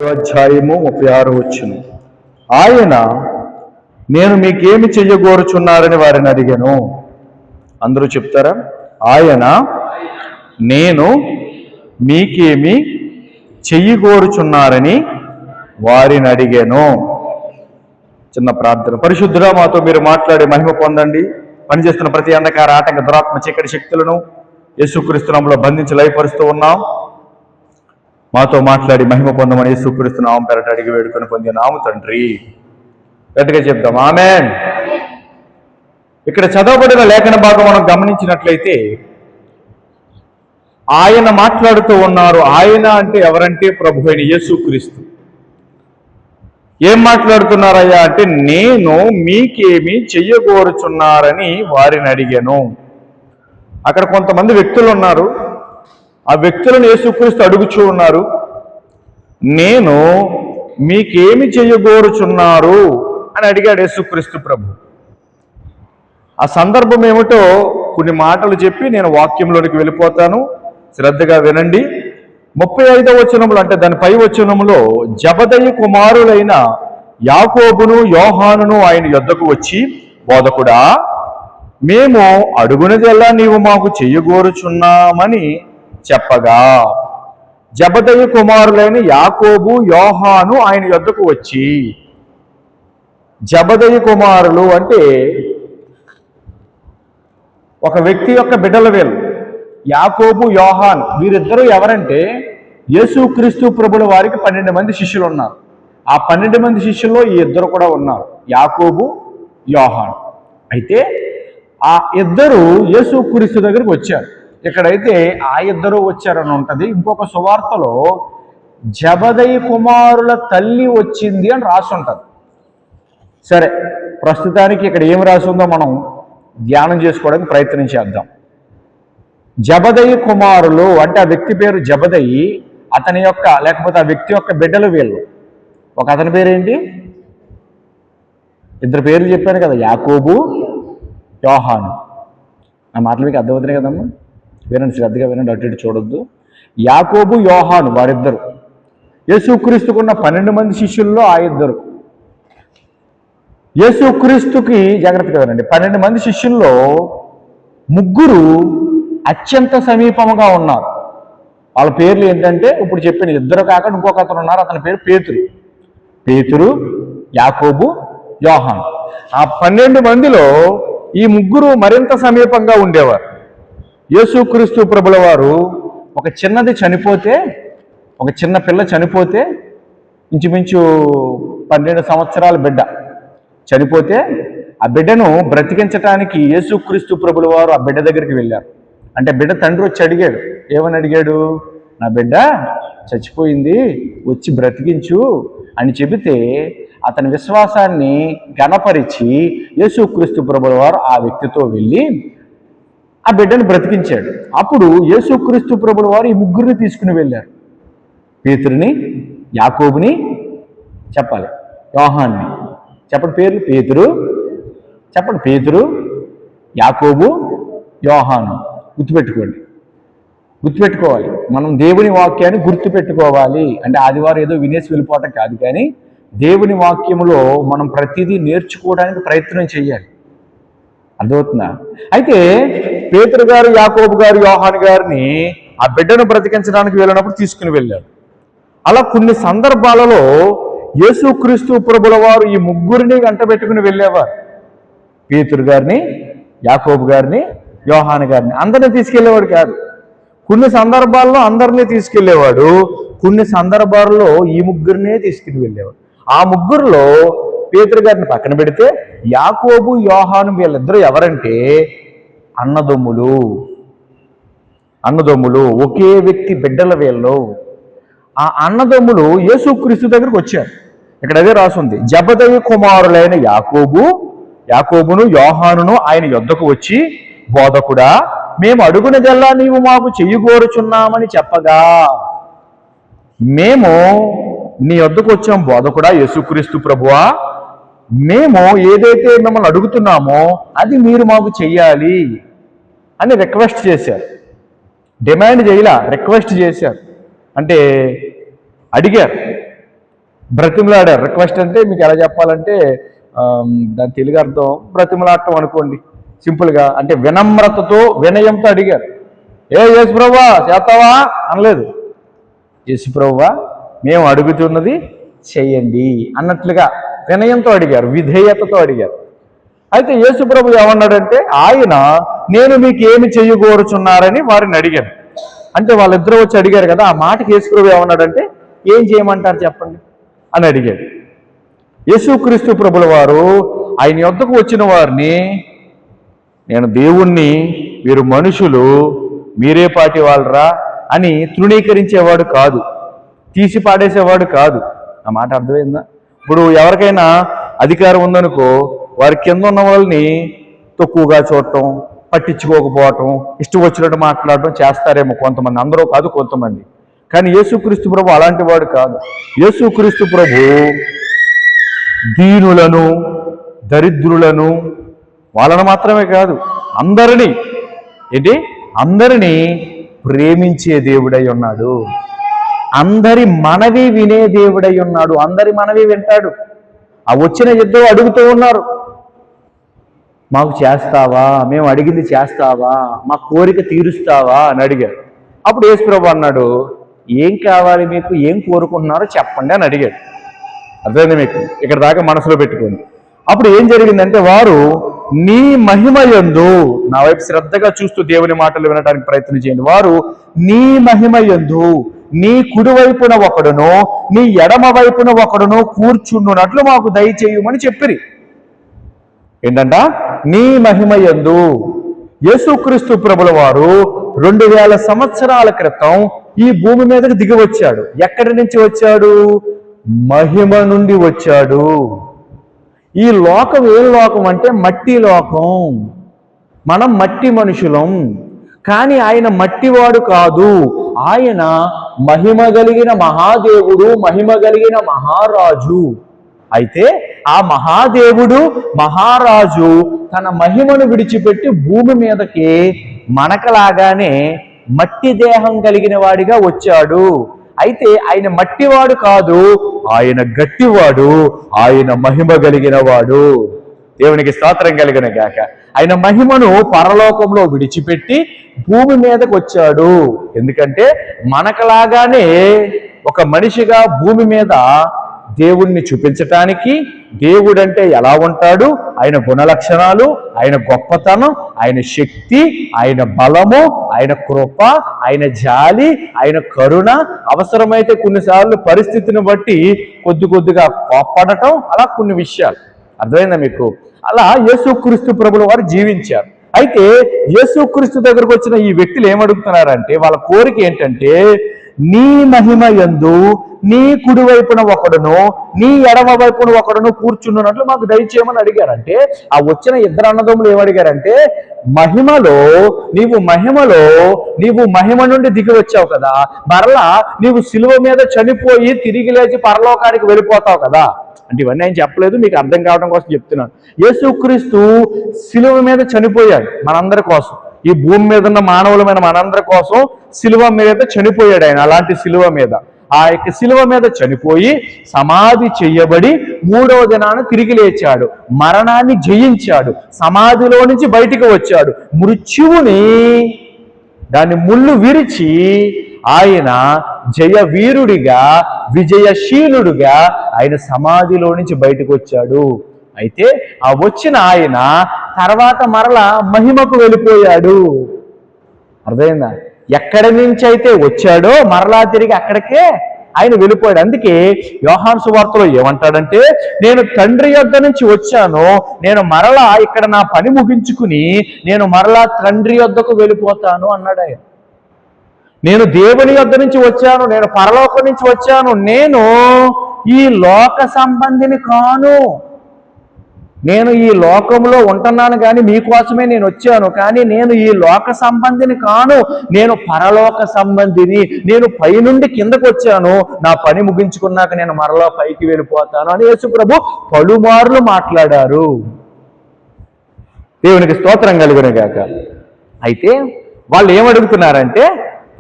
అధ్యాయము 36 వచనం. ఆయన నేను మీకేమి చెయ్యగోరుచున్నారని వారిని అడిగాను. అందరూ చెప్తారా? ఆయన నేను మీకేమి చెయ్యగోరుచున్నారని వారిని అడిగాను. చిన్న ప్రార్థన. పరిశుద్ధుడా, మాతో మీరు మాట్లాడి మహిమ పొందండి. పనిచేస్తున్న ప్రతి అంధకార ఆటంక దురాత్మ చీకటి శక్తులను యేసుక్రీస్తు నామములో బంధించి లయపరుస్తూ ఉన్నాం. మాతో మాట్లాడి మహిమ పొందమని యేసుక్రీస్తు నామం పేరట అడిగి వేడుకొని పొందినాము తండ్రి. గట్టిగా చెప్దాం, ఆమేన్. ఇక్కడ చదవబడిన లేఖన భాగం మనం గమనించినట్లయితే ఆయన మాట్లాడుతూ ఉన్నారు. ఆయన అంటే ఎవరంటే ప్రభు అయిన యేసుక్రీస్తు. ఏం మాట్లాడుతున్నారయ్యా అంటే, నేను మీకేమి చెయ్యగోరుచున్నారని వారిని అడిగాను. అక్కడ కొంతమంది వ్యక్తులు ఉన్నారు. ఆ వ్యక్తులను యేసుక్రీస్తు అడుగుచూ ఉన్నారు, నేను మీకేమి చెయ్యగోరుచున్నారు అని అడిగాడు యేసుక్రీస్తు ప్రభు. ఆ సందర్భం ఏమిటో కొన్ని మాటలు చెప్పి నేను వాక్యంలోనికి వెళ్ళిపోతాను. శ్రద్ధగా వినండి. 35వ వచనంలో, అంటే దాని పై వచనంలో, జబదయి కుమారులైన యాకోబును యోహానును ఆయన యొద్దకు వచ్చి, బోధకుడా, మేము అడుగునదెల్లా నీవు మాకు చెయ్యగోరుచున్నామని చెప్పగా, జబదయి కుమారులైన యాకోబు యోహాను ఆయన యొద్దకు వచ్చి. జబదయి కుమారులు అంటే ఒక వ్యక్తి యొక్క బిడ్డల వీళ్ళు. యాకోబు యోహాన్ వీరిద్దరూ ఎవరంటే, యేసుక్రీస్తు ప్రభుల వారికి 12 మంది శిష్యులు ఉన్నారు. ఆ 12 మంది శిష్యుల్లో ఈ ఇద్దరు కూడా ఉన్నారు, యాకోబు యోహాన్. అయితే ఆ ఇద్దరు యేసుక్రీస్తు దగ్గరికి వచ్చారు. ఇక్కడైతే ఆ ఇద్దరు వచ్చారని ఉంటుంది. ఇంకొక సువార్తలో జబదయి కుమారుల తల్లి వచ్చింది అని రాసి ఉంటుంది. సరే, ప్రస్తుతానికి ఇక్కడ ఏమి రాసి ఉందో మనం ధ్యానం చేసుకోవడానికి ప్రయత్నం చేద్దాం. జబదయి కుమారులు అంటే ఆ వ్యక్తి పేరు జబదయి, అతని యొక్క లేకపోతే ఆ వ్యక్తి యొక్క బిడ్డలు వీళ్ళు. ఒక అతని పేరేంటి? ఇద్దరు పేర్లు చెప్పాను కదా, యాకోబు యోహాను. నా మాటలు మీకు అర్థమవుతున్నాయి కదమ్మా? వినండి, శ్రద్ధగా వినండి, అటు ఇటు చూడొద్దు. యాకోబు యోహాను వారిద్దరు. యేసుక్రీస్తుకున్న 12 మంది శిష్యుల్లో ఆ ఇద్దరు. యేసుక్రీస్తుకి జాగ్రత్తగా వినండి, 12 మంది శిష్యుల్లో ముగ్గురు అత్యంత సమీపముగా ఉన్నారు. వాళ్ళ పేర్లు ఏంటంటే ఇప్పుడు చెప్పిన ఇద్దరు కాకుండా ఇంకొక అతను ఉన్నారు. అతని పేరు పేతురు, యాకోబు, యోహాను. ఆ 12 మందిలో ఈ ముగ్గురు మరింత సమీపంగా ఉండేవారు. యేసుక్రీస్తు ప్రభుల వారు ఒక చిన్నది చనిపోతే, ఒక చిన్న పిల్ల చనిపోతే, ఇంచుమించు 12 సంవత్సరాల బిడ్డ చనిపోతే, ఆ బిడ్డను బ్రతికించటానికి యేసుక్రీస్తు ప్రభుల వారు ఆ బిడ్డ దగ్గరికి వెళ్ళారు. అంటే బిడ్డ తండ్రి వచ్చి అడిగాడు. ఏమని అడిగాడు? నా బిడ్డ చచ్చిపోయింది, వచ్చి బ్రతికించు అని చెబితే, అతని విశ్వాసాన్ని గణపరిచి యేసుక్రీస్తు ప్రభుల వారు ఆ వ్యక్తితో వెళ్ళి ఆ బిడ్డను బ్రతికించాడు. అప్పుడు యేసుక్రీస్తు ప్రభుల వారు ఈ ముగ్గురిని తీసుకుని వెళ్ళారు. పేతురుని, యాకోబుని, చెప్పాలి, యోహాన్ని. చెప్పండి పేర్లు. చెప్పండి, పేతురు, యాకోబు, యోహాను. గుర్తుపెట్టుకోవాలి. మనం దేవుని వాక్యాన్ని గుర్తుపెట్టుకోవాలి. అంటే ఆదివారం ఏదో వినేసి వెళ్ళిపోవటం కాదు, కానీ దేవుని వాక్యములో మనం ప్రతిదీ నేర్చుకోవడానికి ప్రయత్నం చేయాలి. అర్థమవుతుందా? అయితే పేతురు గారు, యాకోబు గారు, యోహాను గారిని ఆ బిడ్డను బ్రతికించడానికి వెళ్ళినప్పుడు తీసుకుని వెళ్ళాడు. అలా కొన్ని సందర్భాలలో యేసుక్రీస్తు ప్రభుల వారు ఈ ముగ్గురిని వెంట పెట్టుకుని వెళ్ళేవారు. పేతురు గారిని, యాకోబు గారిని, యోహాను గారిని. అందరినీ తీసుకెళ్లేవాడు కాదు. కొన్ని సందర్భాల్లో అందరినీ తీసుకెళ్లేవాడు, కొన్ని సందర్భాల్లో ఈ ముగ్గురినే తీసుకుని వెళ్ళేవాడు. ఆ ముగ్గురులో పేతురు గారిని పక్కన పెడితే, యాకోబు, యోహాను వీళ్ళిద్దరూ ఎవరంటే అన్నదమ్ములు, ఒకే వ్యక్తి బిడ్డల వీళ్ళు. ఆ అన్నదమ్ములు యేసుక్రీస్తు దగ్గరికి వచ్చారు. ఇక్కడ అదే రాసుంది, జబదయి కుమారులైన యాకోబును యోహానును ఆయన యొద్దకు వచ్చి, బోధకుడా, మేము అడుగునదెల్లా నీవు మాకు చెయ్యగోరుచున్నామని చెప్పగా. మేము నీ యొద్దకు వచ్చాం బోధకుడా, యేసుక్రీస్తు ప్రభువా, మేము ఏదైతే మిమ్మల్ని అడుగుతున్నామో అది మీరు మాకు చెయ్యాలి అని రిక్వెస్ట్ చేశారు. డిమాండ్ చేయలా, రిక్వెస్ట్ చేశారు. అంటే అడిగారు. బ్రతిమలాడారు. రిక్వెస్ట్ అంటే మీకు ఎలా చెప్పాలంటే దాని తెలుగు అర్థం బ్రతిమలాడటం అనుకోండి సింపుల్గా. అంటే వినమ్రతతో వినయంతో అడిగారు. యేసు ప్రభువా చేస్తావా అనలేదు. యేసు ప్రభువా మేము అడుగుతున్నది చెయ్యండి అన్నట్లుగా వినయంతో అడిగారు, విధేయతతో అడిగారు. అయితే యేసు ప్రభు ఏమన్నాడంటే ఆయన నేను మీకు ఏమి చెయ్యగోరుచున్నారని వారిని అడిగాను. అంటే వాళ్ళిద్దరూ వచ్చి అడిగారు కదా, ఆ మాటకి యేసు ప్రభు ఏమన్నాడంటే ఏం చేయమంటారు చెప్పండి అని అడిగాడు. యేసుక్రీస్తు ప్రభుల వారు ఆయన యొద్దకు వచ్చిన వారిని నేను దేవుణ్ణి, వీరు మనుషులు, మీరే పాటి వాళ్ళరా అని తృణీకరించేవాడు కాదు, తీసి పాడేసేవాడు కాదు. ఆ మాట అర్థమైందా? ఇప్పుడు ఎవరికైనా అధికారం ఉందనుకో, వారి కింద ఉన్న వాళ్ళని తక్కువగా చూడటం, పట్టించుకోకపోవటం, ఇష్టం వచ్చినట్టు మాట్లాడటం చేస్తారేమో కొంతమంది, అందరూ కాదు కొంతమంది. కానీ యేసుక్రీస్తు ప్రభు అలాంటి వాడు కాదు. యేసుక్రీస్తు ప్రభు దీనులను, దరిద్రులను, వాళ్ళను మాత్రమే కాదు అందరినీ ప్రేమించే దేవుడై ఉన్నాడు. అందరి మనవి వినే దేవుడై ఉన్నాడు. అందరి మనవి వింటాడు. ఆ వచ్చిన ఇద్దరు అడుగుతూ ఉన్నారు, మాకు చేస్తావా, మేము అడిగింది చేస్తావా, మా కోరిక తీరుస్తావా అని అడిగాడు. అప్పుడు యేసు ప్రభు అన్నాడు, ఏం కావాలి మీకు, ఏం కోరుకుంటున్నారో చెప్పండి అని అడిగాడు. అర్థమైంది మీకు? ఇక్కడ దాకా మనసులో పెట్టుకోండి. అప్పుడు ఏం జరిగిందంటే వారు నీ మహిమ యందు, నా వైపు శ్రద్ధగా చూస్తూ దేవుని మాటలు వినడానికి ప్రయత్నం చేయండి. వారు నీ మహిమ యందు నీ కుడి వైపున ఒకడును నీ ఎడమ వైపున ఒకడును కూర్చుండునట్లు మాకు దయచేయమని చెప్పిరి. ఏంటంట? నీ మహిమ యందు. యేసుక్రీస్తు ప్రభుల వారు 2000 సంవత్సరాల క్రితం ఈ భూమి మీదకి దిగి వచ్చాడు. ఎక్కడి నుంచి వచ్చాడు? మహిమ నుండి వచ్చాడు. ఈ లోకం ఏం లోకం అంటే మట్టి లోకం. మనం మట్టి మనుషులం. కానీ ఆయన మట్టివాడు కాదు. ఆయన మహిమ కలిగిన మహాదేవుడు, మహిమ కలిగిన మహారాజు. అయితే ఆ మహాదేవుడు, మహారాజు తన మహిమను విడిచిపెట్టి భూమి మీదకి మనకలాగానే మట్టి దేహం కలిగిన వాడిగా వచ్చాడు. అయితే ఆయన మట్టివాడు కాదు, ఆయన గట్టివాడు, ఆయన మహిమ కలిగిన వాడు. దేవునికి స్తోత్రం కలిగిన గాక. ఆయన మహిమను పరలోకంలో విడిచిపెట్టి భూమి మీదకి వచ్చాడు. ఎందుకంటే మనకలాగానే ఒక మనిషిగా భూమి మీద దేవుణ్ణి చూపించటానికి, దేవుడంటే ఎలా ఉంటాడు, ఆయన గుణలక్షణాలు, ఆయన గొప్పతనం, ఆయన శక్తి, ఆయన బలము, ఆయన కృప, ఆయన జాలి, ఆయన కరుణ, అవసరమైతే కొన్నిసార్లు పరిస్థితిని బట్టి కొద్దిగా కోప్పడటం, అలా కొన్ని విషయాలు. అర్థమైందా మీకు? అలా యేసుక్రీస్తు ప్రభుల వారు జీవించారు. అయితే యేసుక్రీస్తు దగ్గరకు వచ్చిన ఈ వ్యక్తులు ఏమడుగుతున్నారంటే, వాళ్ళ కోరిక ఏంటంటే నీ మహిమ యందు నీ కుడి వైపున ఒకడును నీ ఎడమ వైపున ఒకడును కూర్చున్నట్లు మాకు దయచేయమని అడిగారంటే, ఆ వచ్చిన ఇద్దరు అన్నదమ్ములు ఏమడిగారంటే, నీవు మహిమ నుండి దిగి వచ్చావు కదా, మరలా నీవు సిలువ మీద చనిపోయి తిరిగి లేచి పరలోకానికి వెళ్ళిపోతావు కదా. అంటే ఇవన్నీ ఆయన చెప్పలేదు, మీకు అర్థం కావడం కోసం చెప్తున్నాను. యేసుక్రీస్తు సిలువ మీద చనిపోయాడు మనందరి కోసం. ఈ భూమి మీద ఉన్న మానవులమైన మనందరి కోసం సిలువ మీద చనిపోయాడు ఆయన. అలాంటి సిలువ మీద, ఆ యొక్క సిలువ మీద చనిపోయి సమాధి చెయ్యబడి 3వ దినాన తిరిగి లేచాడు. మరణాన్ని జయించాడు. సమాధిలో నుంచి బయటికి వచ్చాడు. మృత్యువుని, దాన్ని ముళ్ళు విరిచి ఆయన జయవీరుడిగా, విజయశీలుడుగా ఆయన సమాధిలో నుంచి బయటకు వచ్చాడు. అయితే ఆ వచ్చిన ఆయన తర్వాత మరలా మహిమకు వెళ్ళిపోయాడు. అర్థమైందా? ఎక్కడి నుంచి అయితే వచ్చాడో మరలా తిరిగి అక్కడికే ఆయన వెళ్ళిపోయాడు. అందుకే యోహాను సువార్తలో ఏమంటాడంటే, నేను తండ్రి యొద్ద నుంచి వచ్చాను, నేను మరలా ఇక్కడ నా పని ముగించుకుని నేను మరలా తండ్రి యొద్దకు వెళ్ళిపోతాను అన్నాడు ఆయన. నేను దేవుని యొద్ద నుంచి వచ్చాను, నేను పరలోకం నుంచి వచ్చాను, నేను ఈ లోక సంబంధిని కాను. నేను ఈ లోకంలో ఉంటున్నాను కానీ మీకోసమే నేను వచ్చాను, కానీ నేను ఈ లోక సంబంధిని కాను, నేను పరలోక సంబంధిని. నేను పైనుండి కిందకు వచ్చాను, నా పని ముగించుకున్నాక నేను మరలా పైకి వెళ్ళిపోతాను అని యేసు ప్రభు పలుమార్లు మాట్లాడారు. దేవునికి స్తోత్రం కలుగును గాక. అయితే వాళ్ళు ఏమడుగుతున్నారంటే,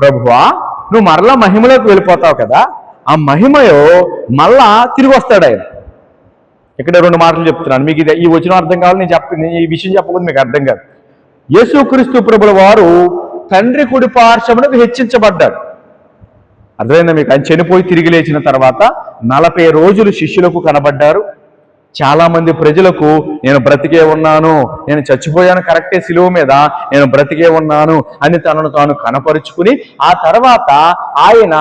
ప్రభువా నువ్వు మరలా మహిమలోకి వెళ్ళిపోతావు కదా, ఆ మహిమయో మళ్ళా తిరిగి వస్తాడు ఆయన. ఇక్కడ 2 మాటలు చెప్తున్నాను మీకు. ఈ వచనం అర్థం కావాలి, నేను ఈ విషయం చెప్పకపోతే మీకు అర్థం కాదు. యేసుక్రీస్తు ప్రభుల వారు తండ్రి కుడి పార్శ్వమునకు హెచ్చించబడ్డాడు. అర్థమైందా మీకు? ఆయన చనిపోయి తిరిగి లేచిన తర్వాత 40 రోజులు శిష్యులకు కనబడ్డారు. చాలా మంది ప్రజలకు నేను బ్రతికే ఉన్నాను, నేను చచ్చిపోయాను కరెక్టే, సిలువ మీద నేను బ్రతికే ఉన్నాను అని తనను తాను కనపరుచుకుని ఆ తర్వాత ఆయన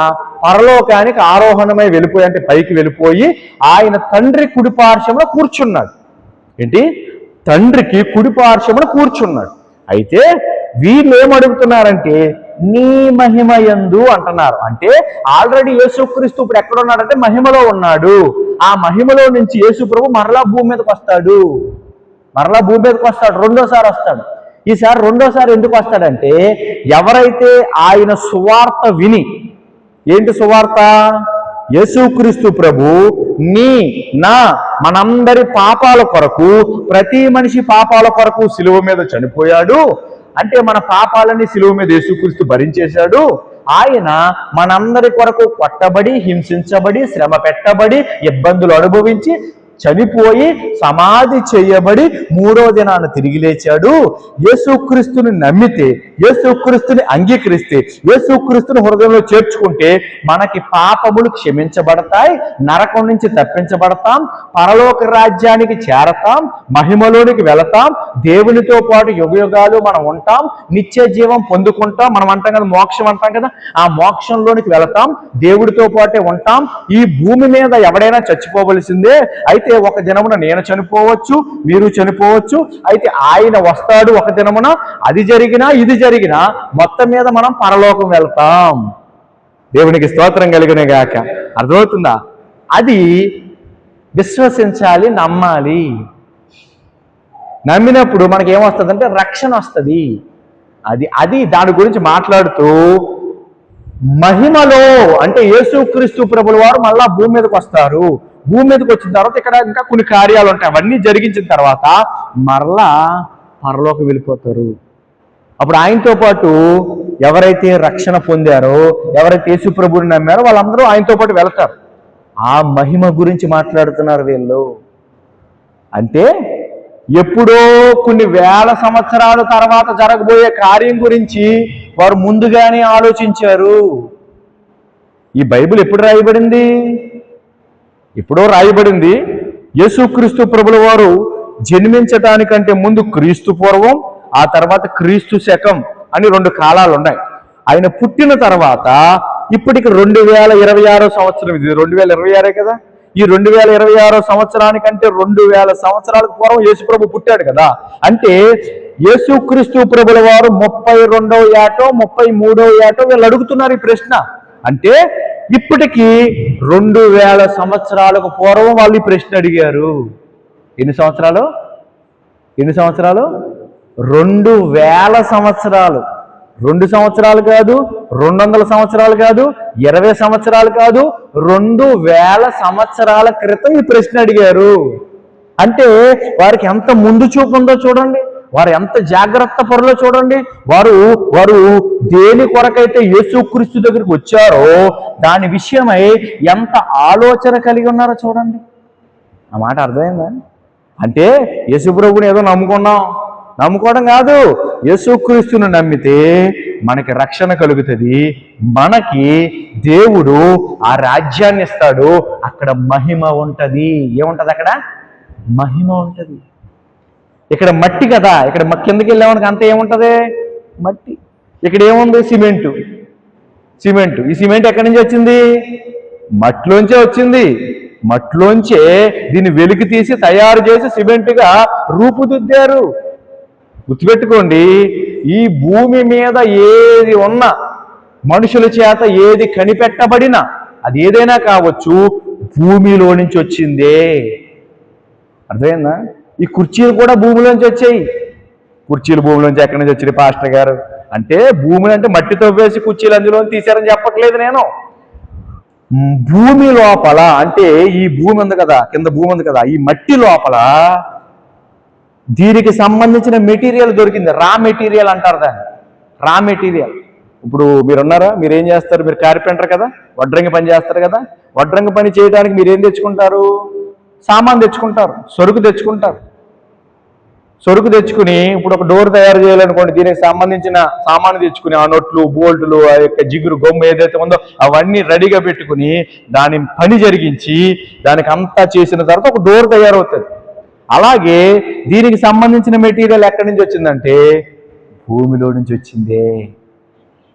పరలోకానికి ఆరోహణమై వెళ్ళిపోయి, అంటే పైకి వెళ్ళిపోయి ఆయన తండ్రి కుడి పార్శ్వమున కూర్చున్నాడు. ఏంటి? తండ్రికి కుడి పార్శ్వమున కూర్చున్నాడు. అయితే వీళ్ళు ఏమడుగుతున్నారంటే నీ మహిమ యందు అంటున్నారు. అంటే ఆల్రెడీ యేసుక్రీస్తు ఇప్పుడు ఎక్కడ ఉన్నాడంటే మహిమలో ఉన్నాడు. ఆ మహిమలో నుంచి యేసు ప్రభు మరలా భూమి మీదకి వస్తాడు. రెండోసారి వస్తాడు. ఈసారి రెండోసారి ఎందుకు వస్తాడంటే ఎవరైతే ఆయన సువార్త విని, ఏంటి సువార్త? యేసుక్రీస్తు ప్రభు మనందరి పాపాల కొరకు, ప్రతి మనిషి పాపాల కొరకు సిలువ మీద చనిపోయాడు. అంటే మన పాపాలని సిలువ మీద యేసుక్రీస్తు భరించేశాడు. ఆయన మనందరి కొరకు కొట్టబడి, హింసించబడి, శ్రమ పెట్టబడి, ఇబ్బందులు అనుభవించి, చనిపోయి, సమాధి చేయబడి 3వ దినాన తిరిగి లేచాడు. యేసుక్రీస్తుని నమ్మితే, యేసుక్రీస్తుని అంగీకరిస్తే, యేసుక్రీస్తుని హృదయంలో చేర్చుకుంటే మనకి పాపములు క్షమించబడతాయి, నరకం నుంచి తప్పించబడతాం, పరలోక రాజ్యానికి చేరతాం, మహిమలోనికి వెళతాం, దేవునితో పాటు యుగయుగాలు మనం ఉంటాం, నిత్య జీవం పొందుకుంటాం. మనం అంటాం కదా మోక్షం అంటాం కదా, ఆ మోక్షంలోనికి వెళతాం, దేవుడితో పాటే ఉంటాం. ఈ భూమి మీద ఎవడైనా చచ్చిపోవలసిందే. అయితే ఒక దినమున నేను చనిపోవచ్చు, మీరు చనిపోవచ్చు. అయితే ఆయన వస్తాడు ఒక దినమున. అది జరిగినా ఇది జరిగినా మొత్తం మీద మనం పరలోకం వెళ్తాం. దేవునికి స్తోత్రం కలిగిన గాక. అర్థమవుతుందా? అది విశ్వసించాలి, నమ్మాలి. నమ్మినప్పుడు మనకి ఏమొస్తుందంటే రక్షణ వస్తుంది. అది దాని గురించి మాట్లాడుతూ మహిమలో అంటే యేసుక్రీస్తు ప్రభుల వారు మళ్ళా భూమి మీదకి వస్తారు. భూమి మీదకి వచ్చిన తర్వాత ఇక్కడ ఇంకా కొన్ని కార్యాలు ఉంటాయి. అవన్నీ జరిగించిన తర్వాత మరలా పరలోకి వెళ్ళిపోతారు. అప్పుడు ఆయనతో పాటు ఎవరైతే రక్షణ పొందారో, ఎవరైతే యేసు ప్రభువుని నమ్మారో వాళ్ళందరూ ఆయనతో పాటు వెళతారు. ఆ మహిమ గురించి మాట్లాడుతున్నారు వీళ్ళు. అంటే ఎప్పుడో కొన్ని వేల సంవత్సరాల తర్వాత జరగబోయే కార్యం గురించి వారు ముందుగానే ఆలోచించారు. ఈ బైబిల్ ఎప్పుడు రాయబడింది? ఎప్పుడో రాయబడింది. యేసుక్రీస్తు ప్రభుల వారు జన్మించటానికంటే ముందు క్రీస్తు పూర్వం, ఆ తర్వాత క్రీస్తు శకం అని 2 కాలాలు ఉన్నాయి. ఆయన పుట్టిన తర్వాత ఇప్పటికి 2026 సంవత్సరం. ఇది 2026 కదా. ఈ 2026 సంవత్సరానికంటే 2000 సంవత్సరాలకు పూర్వం యేసు ప్రభు పుట్టాడు కదా. అంటే యేసుక్రీస్తు ప్రభుల వారు 32వ ఏటో 33వ ఏటో వీళ్ళు అడుగుతున్నారు ఈ ప్రశ్న. అంటే ఇప్పటికీ 2000 సంవత్సరాలకు పూర్వం వాళ్ళు ఈ ప్రశ్న అడిగారు. ఎన్ని సంవత్సరాలు? 2000 సంవత్సరాలు. 2 సంవత్సరాలు కాదు, 200 సంవత్సరాలు కాదు, 20 సంవత్సరాలు కాదు, 2000 సంవత్సరాల క్రితం ఈ ప్రశ్న అడిగారు. అంటే వారికి ఎంత ముందు చూపు ఉందో చూడండి, వారు ఎంత జాగ్రత్త పరులో చూడండి. వారు దేని కొరకైతే యేసుక్రీస్తు దగ్గరికి వచ్చారో దాని విషయమై ఎంత ఆలోచన కలిగి ఉన్నారో చూడండి. ఆ మాట అర్థమైందా? అంటే యేసు ప్రభువుని ఏదో నమ్ముకోవడం కాదు, యేసుక్రీస్తుని నమ్మితే మనకి రక్షణ కలుగుతుంది. మనకి దేవుడు ఆ రాజ్యాన్ని ఇస్తాడు. అక్కడ మహిమ ఉంటుంది. ఏముంటది అక్కడ? మహిమ ఉంటుంది. ఇక్కడ మట్టి కదా, ఇక్కడ కిందకి వెళ్ళామనికి అంత ఏముంటుంది? మట్టి. ఇక్కడ ఏముంది? సిమెంటు. ఈ సిమెంట్ ఎక్కడి నుంచి వచ్చింది? మట్టిలోంచే వచ్చింది. మట్టిలోంచే దీన్ని వెలికి తీసి తయారు చేసి సిమెంట్గా రూపుదిద్దారు. గుర్తుపెట్టుకోండి, ఈ భూమి మీద ఏది ఉన్నా, మనుషుల చేత ఏది కనిపెట్టబడినా, అది ఏదైనా కావచ్చు, భూమిలో నుంచి వచ్చిందే. అర్థమైందా? ఈ కుర్చీలు కూడా భూమిలోంచి వచ్చాయి. కుర్చీలు భూమిలోంచి ఎక్కడి నుంచి వచ్చినాయి పాస్టర్ గారు అంటే? భూమిని అంటే మట్టి తవ్వేసి కుర్చీలు అందులో తీశారని చెప్పట్లేదు నేను. భూమి లోపల అంటే ఈ భూమి ఉంది కదా, కింద భూమి ఉంది కదా, ఈ మట్టి లోపల దీనికి సంబంధించిన మెటీరియల్ దొరికింది. రా మెటీరియల్ అంటారు దాన్ని. Raw material. ఇప్పుడు మీరున్నారా? మీరు ఏం చేస్తారు? మీరు కార్పెంటర్ కదా, వడ్రంగి పని చేస్తారు కదా. వడ్రంగి పని చేయడానికి మీరు ఏం తెచ్చుకుంటారు? సామాన్ తెచ్చుకుంటారు, సరుకు తెచ్చుకుంటారు. సరుకు తెచ్చుకుని ఇప్పుడు ఒక డోర్ తయారు చేయాలనుకోండి, దీనికి సంబంధించిన సామాను తెచ్చుకుని ఆ నొట్లు, బోల్టులు, ఆ యొక్క జిగురు గొమ్ము ఏదైతే ఉందో అవన్నీ రెడీగా పెట్టుకుని దాని పని జరిగించి దానికి అంతా చేసిన తర్వాత ఒక డోర్ తయారవుతుంది. అలాగే దీనికి సంబంధించిన మెటీరియల్ ఎక్కడి నుంచి వచ్చిందంటే భూమిలో నుంచి వచ్చిందే.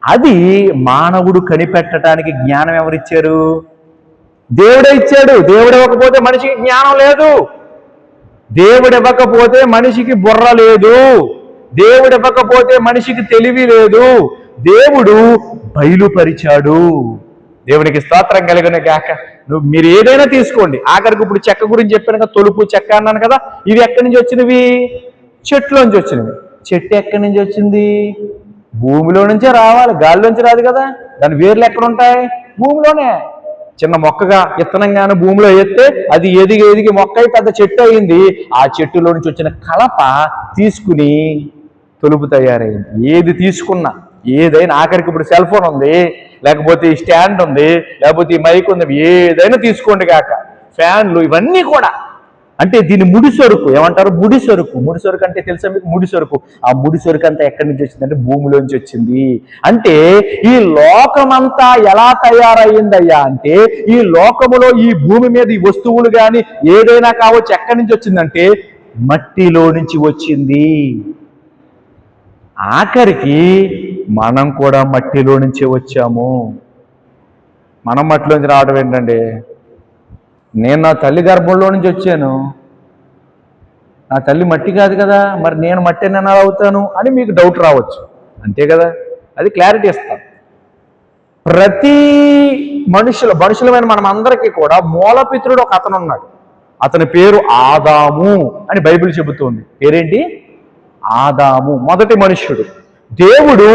అది మానవుడు కనిపెట్టడానికి జ్ఞానం ఎవరిచ్చారు? దేవుడే ఇచ్చాడు. దేవుడు ఇవ్వకపోతే మనిషికి జ్ఞానం లేదు. దేవుడు ఇవ్వకపోతే మనిషికి బుర్ర లేదు. దేవుడు ఇవ్వకపోతే మనిషికి తెలివి లేదు. దేవుడు బయలుపరిచాడు. దేవునికి స్తోత్రం కలిగిన గాక. మీరు ఏదైనా తీసుకోండి, ఆఖరికి ఇప్పుడు చెక్క గురించి చెప్పాను కదా, తొలుపు చెక్క అన్నాను కదా, ఇవి ఎక్కడి నుంచి వచ్చినవి? చెట్లోంచి వచ్చినవి. చెట్టు ఎక్కడి నుంచి వచ్చింది? భూమిలో నుంచే రావాలి, గాలిలోంచి రాదు కదా. దాని వేర్లు ఎక్కడ ఉంటాయి? భూమిలోనే. చిన్న మొక్కగా విత్తనంగానే భూమిలో వేస్తే అది ఎదిగి ఎదిగి మొక్క అయి పెద్ద చెట్టు అయింది. ఆ చెట్టులో నుంచి వచ్చిన కలప తీసుకుని తొలుపు తయారైంది. ఏది తీసుకున్నా, ఏదైనా, ఆఖరికి ఇప్పుడు సెల్ ఫోన్ ఉంది, లేకపోతే ఈ స్టాండ్ ఉంది, లేకపోతే ఈ మైక్ ఉంది, ఏదైనా తీసుకోండి కాక, ఫ్యాన్లు, ఇవన్నీ కూడా అంటే దీని ముడి సరుకు ఏమంటారు? ముడి సరుకు. ముడి సరుకు అంటే తెలుసా మీకు? ముడి సరుకు. ఆ ముడి సరుకు అంతా ఎక్కడి నుంచి వచ్చిందంటే భూమిలోంచి వచ్చింది. అంటే ఈ లోకమంతా ఎలా తయారయ్యిందయ్యా అంటే, ఈ లోకములో ఈ భూమి మీద ఈ వస్తువులు కానీ ఏదైనా కావచ్చు, ఎక్కడి నుంచి వచ్చిందంటే మట్టిలో నుంచి వచ్చింది. ఆఖరికి మనం కూడా మట్టిలో నుంచే వచ్చాము. మనం మట్టిలోంచి రావడం ఏంటండి? నేను నా తల్లి గర్భంలో నుంచి వచ్చాను, నా తల్లి మట్టి కాదు కదా, మరి నేను మట్టి అని ఎలా అవుతాను అని మీకు డౌట్ రావచ్చు. అంతే కదా, అది క్లారిటీ ఇస్తాం. ప్రతి మనుషులమైన మనం అందరికీ కూడా మూలపిత్రుడు ఒక అతను ఉన్నాడు. అతని పేరు ఆదాము అని బైబిల్ చెబుతోంది. పేరేంటి? ఆదాము, మొదటి మనుష్యుడు. దేవుడు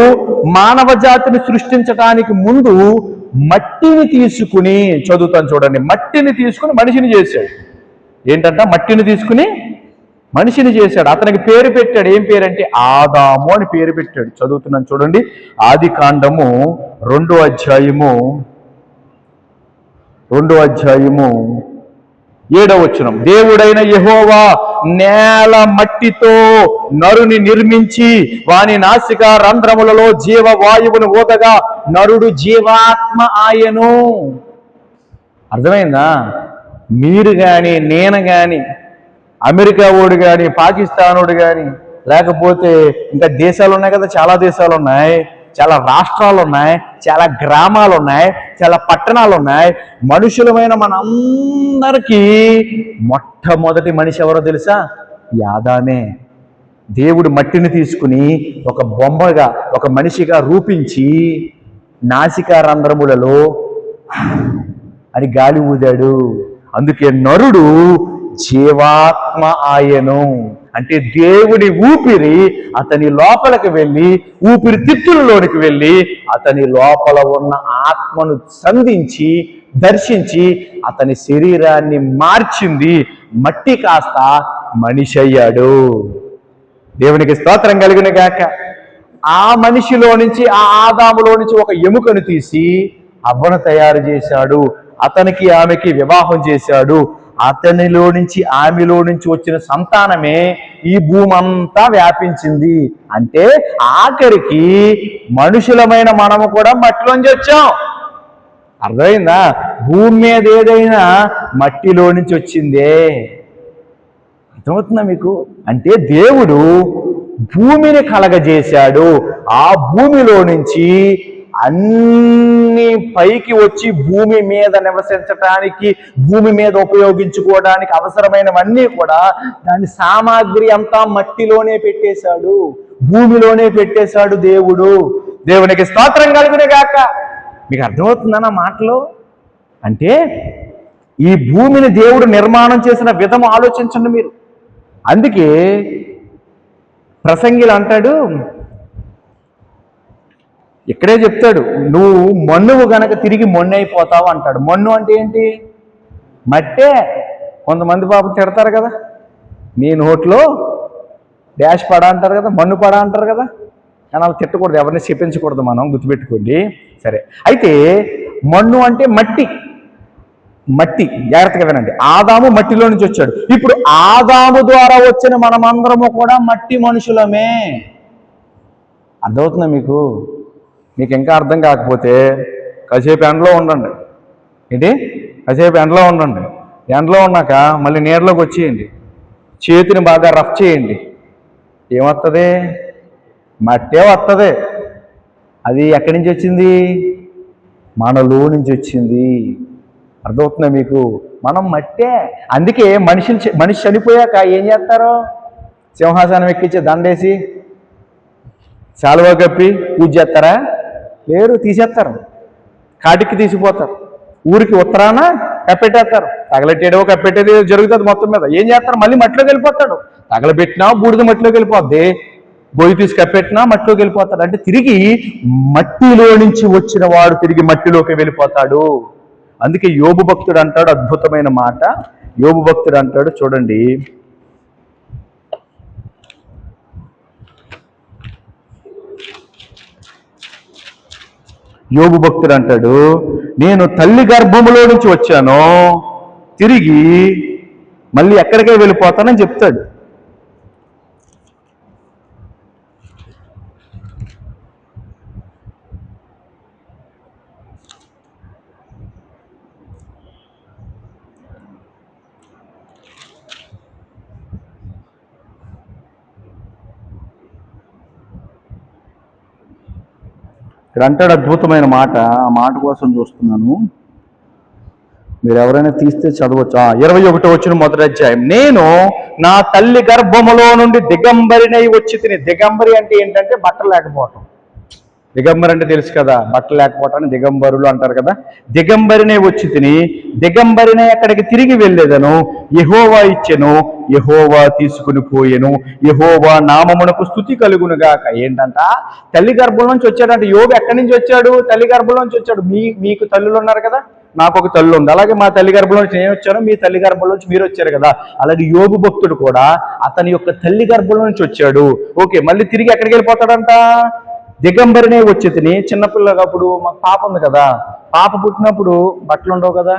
మానవ జాతిని సృష్టించడానికి ముందు మట్టిని తీసుకుని, చదువుతాను చూడండి, మట్టిని తీసుకుని మనిషిని చేశాడు. ఏంటంట? మట్టిని తీసుకుని మనిషిని చేశాడు. అతనికి పేరు పెట్టాడు. ఏం పేరంటే ఆదాము అని పేరు పెట్టాడు. చదువుతున్నాను చూడండి, ఆదికాండము 2వ అధ్యాయము 7వ వచనం. దేవుడైన యెహోవా నేల మట్టితో నరుని నిర్మించి వాని నాసిక రంధ్రములలో జీవవాయువును ఊదగా నరుడు జీవాత్మ ఆయను. అర్థమైందా? మీరు కానీ, నేను కానీ, అమెరికా వాడు కానీ, పాకిస్తానోడు కానీ, లేకపోతే ఇంకా దేశాలు ఉన్నాయి కదా, చాలా దేశాలు ఉన్నాయి, చాలా రాష్ట్రాలు ఉన్నాయి, చాలా గ్రామాలు ఉన్నాయి, చాలా పట్టణాలు ఉన్నాయి. మనుషులమైన మనందరికీ మొట్టమొదటి మనిషి ఎవరో తెలుసా? ఆదామే. దేవుడు మట్టిని తీసుకుని ఒక బొమ్మగా, ఒక మనిషిగా రూపించి నాసికా రంధ్రములలో అని గాలి ఊదాడు. అందుకే నరుడు జీవాత్మ ఆయను. అంటే దేవుడి ఊపిరి అతని లోపలికి వెళ్ళి, ఊపిరితిత్తులలోనికి వెళ్ళి అతని లోపల ఉన్న ఆత్మను సంధించి దర్శించి అతని శరీరాన్ని మార్చింది. మట్టి కాస్త మనిషి అయ్యాడు. దేవునికి స్తోత్రం కలిగిన గాక. ఆ మనిషిలో నుంచి, ఆ ఆదాములో నుంచి ఒక ఎముకను తీసి అవ్వను తయారు చేశాడు. అతనికి ఆమెకి వివాహం చేశాడు. అతనిలో నుంచి, ఆమెలో నుంచి వచ్చిన సంతానమే ఈ భూమి అంతా వ్యాపించింది. అంటే ఆఖరికి మనుషులమైన మనము కూడా మట్టిలోంచి వచ్చాం. అర్థమైందా? భూమి మీద ఏదైనా మట్టిలో నుంచి వచ్చిందే. అర్థమవుతుందా మీకు? అంటే దేవుడు భూమిని కలగజేశాడు. ఆ భూమిలో నుంచి అన్ని పైకి వచ్చి భూమి మీద నివసించటానికి, భూమి మీద ఉపయోగించుకోవడానికి అవసరమైనవన్నీ కూడా దాని సామాగ్రి అంతా మట్టిలోనే పెట్టేశాడు, భూమిలోనే పెట్టేశాడు దేవుడు. దేవునికి స్తోత్రం కలుగునే గాక. మీకు అర్థమవుతుందా నా మాటలు? అంటే ఈ భూమిని దేవుడు నిర్మాణం చేసిన విధము ఆలోచించండి మీరు. అందుకే ప్రసంగిలు అంటాడు, ఇక్కడే చెప్తాడు, నువ్వు మన్నువు గనక తిరిగి మొన్ను అయిపోతావు అంటాడు. మన్ను అంటే ఏంటి? మట్టే. కొంతమంది పాపం తిడతారు కదా, నీ నోట్లో డాష్ పడా అంటారు కదా, మన్ను పడా అంటారు కదా. కానీ అలా తిట్టకూడదు, ఎవరిని చెప్పించకూడదు, మనం గుర్తుపెట్టుకోండి. సరే, అయితే మన్ను అంటే మట్టి. మట్టి, జాగ్రత్తగా వినండి. ఆదాము మట్టిలో నుంచి వచ్చాడు. ఇప్పుడు ఆదాము ద్వారా వచ్చిన మనమందరము కూడా మట్టి మనుషులమే. అర్థమవుతుందా మీకు? మీకు ఇంకా అర్థం కాకపోతే కాసేపు ఎండలో ఉండండి. ఏంటి? కాసేపు ఎండలో ఉండండి. ఎండలో ఉన్నాక మళ్ళీ నీడలోకి వచ్చేయండి. చేతిని బాగా రఫ్ చేయండి. ఏమొస్తుంది? మట్టే వస్తుంది. అది ఎక్కడి నుంచి వచ్చింది? మనలో నుంచి వచ్చింది. అర్థమవుతుందా మీకు? మనం మట్టే. అందుకే మనిషి చనిపోయాక ఏం చేస్తారు? సింహాసనం ఎక్కించి దండేసి శాలువా కప్పి పూజ చేస్తారా? లేరు, తీసేస్తారు. కాటికి తీసిపోతారు. ఊరికి ఉత్తరాన కప్పెట్టేస్తారు. తగలెట్టేడో కప్పెట్టేది జరుగుతుంది మొత్తం మీద. ఏం చేస్తారు? మళ్ళీ మట్టిలోకి వెళ్ళిపోతాడు. తగలబెట్టినా బూడిద మట్టిలోకి వెళ్ళిపోద్ది, గొయ్యి తీసి కప్పెట్టినా మట్టిలోకి వెళ్ళిపోతాడు. అంటే తిరిగి మట్టిలో నుంచి వచ్చిన వాడు తిరిగి మట్టిలోకి వెళ్ళిపోతాడు. అందుకే యోబు భక్తుడు అంటాడు అద్భుతమైన మాట. యోబు భక్తుడు అంటాడు, చూడండి, యోబు భక్తుడు అంటాడు, నేను తల్లి గర్భములో నుంచి వచ్చాను, తిరిగి మళ్ళీ ఎక్కడికే వెళ్ళిపోతానని చెప్తాడు. ఇక్కడ అంటాడు అద్భుతమైన మాట. ఆ మాట కోసం చూస్తున్నాను. మీరు ఎవరైనా తీస్తే చదవచ్చు. 21వ వచనం మొదటి అధ్యాయం. నేను నా తల్లి గర్భములో నుండి దిగంబరినై వచ్చి తిని. దిగంబరి అంటే ఏంటంటే బట్టలు లేకపోవటం. దిగంబరి అంటే తెలుసు కదా, బట్టలు లేకపోవటాన్ని దిగంబరులు అంటారు కదా. దిగంబరినే వచ్చి తిని, దిగంబరినే అక్కడికి తిరిగి వెళ్ళేదను. యెహోవా ఇచ్చెను, యెహోవా తీసుకుని పోయెను, యెహోవా నామమునకు స్తుతి కలుగునుగాక. ఏంటంట? తల్లి గర్భం నుంచి వచ్చాడంట. యోబు ఎక్కడి నుంచి వచ్చాడు? తల్లి గర్భం నుంచి వచ్చాడు. మీకు తల్లులు ఉన్నారు కదా, నాకు ఒక తల్లి ఉంది. అలాగే మా తల్లి గర్భంలో నుంచి నేను వచ్చాను, మీ తల్లి గర్భంలో నుంచి మీరు వచ్చారు కదా. అలాగే యోబు భక్తుడు కూడా అతని యొక్క తల్లి గర్భంలో నుంచి వచ్చాడు. ఓకే, మళ్ళీ తిరిగి ఎక్కడికి వెళ్ళిపోతాడంట? దిగంబరినే వచ్చి తిని. చిన్నపిల్లగా అప్పుడు మాకు పాప ఉంది కదా, పాప పుట్టినప్పుడు బట్టలు ఉండవు కదా,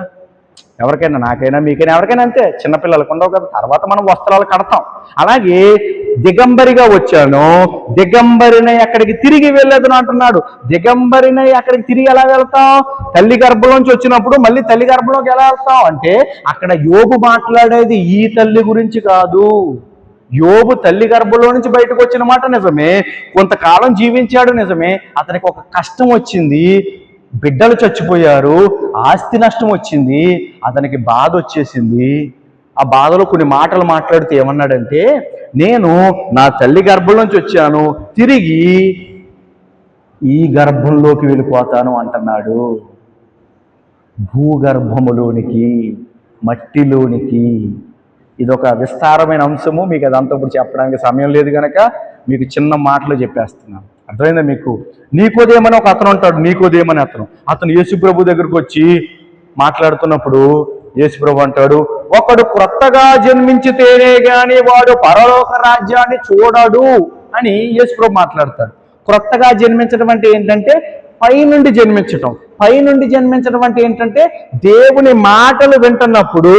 ఎవరికైనా, నాకైనా మీకైనా ఎవరికైనా అంతే, చిన్నపిల్లలకు ఉండవు కదా. తర్వాత మనం వస్త్రాలు కడతాం. అలాగే దిగంబరిగా వచ్చాను, దిగంబరినై అక్కడికి తిరిగి వెళ్ళేదని అంటున్నాడు. దిగంబరినై అక్కడికి తిరిగి ఎలా వెళ్తాం? తల్లి గర్భంలోంచి వచ్చినప్పుడు మళ్ళీ తల్లి గర్భంలోకి ఎలా వెళ్తాం అంటే, అక్కడ యోబు మాట్లాడేది ఈ తల్లి గురించి కాదు. యోబు తల్లి గర్భంలో నుంచి బయటకు వచ్చిన మాట నిజమే, కొంతకాలం జీవించాడు నిజమే. అతనికి ఒక కష్టం వచ్చింది, బిడ్డలు చచ్చిపోయారు, ఆస్తి నష్టం వచ్చింది, అతనికి బాధ వచ్చేసింది. ఆ బాధలో కొన్ని మాటలు మాట్లాడుతూ ఏమన్నాడంటే, నేను నా తల్లి గర్భంలోంచి వచ్చాను, తిరిగి ఈ గర్భంలోకి వెళ్ళిపోతాను అంటున్నాడు. భూగర్భములోనికి, మట్టిలోనికి. ఇదొక విస్తారమైన అంశము. మీకు అదంతా ఇప్పుడు చెప్పడానికి సమయం లేదు కనుక మీకు చిన్న మాటలు చెప్పేస్తున్నాను. అర్థమైందా మీకు? నీకోదేమని ఒక అతను ఉంటాడు. నీకోదేమని అతను యేసుప్రభు దగ్గరకు వచ్చి మాట్లాడుతున్నప్పుడు యేసుప్రభు అంటాడు, ఒకడు క్రొత్తగా జన్మించితేనే గాని వాడు పరలోక రాజ్యాన్ని చూడడు అని యేసుప్రభు మాట్లాడతాడు. క్రొత్తగా జన్మించడం అంటే ఏంటంటే పైనుండి జన్మించటం. పైనుండి జన్మించడం అంటే ఏంటంటే దేవుని మాటలు వింటున్నప్పుడు,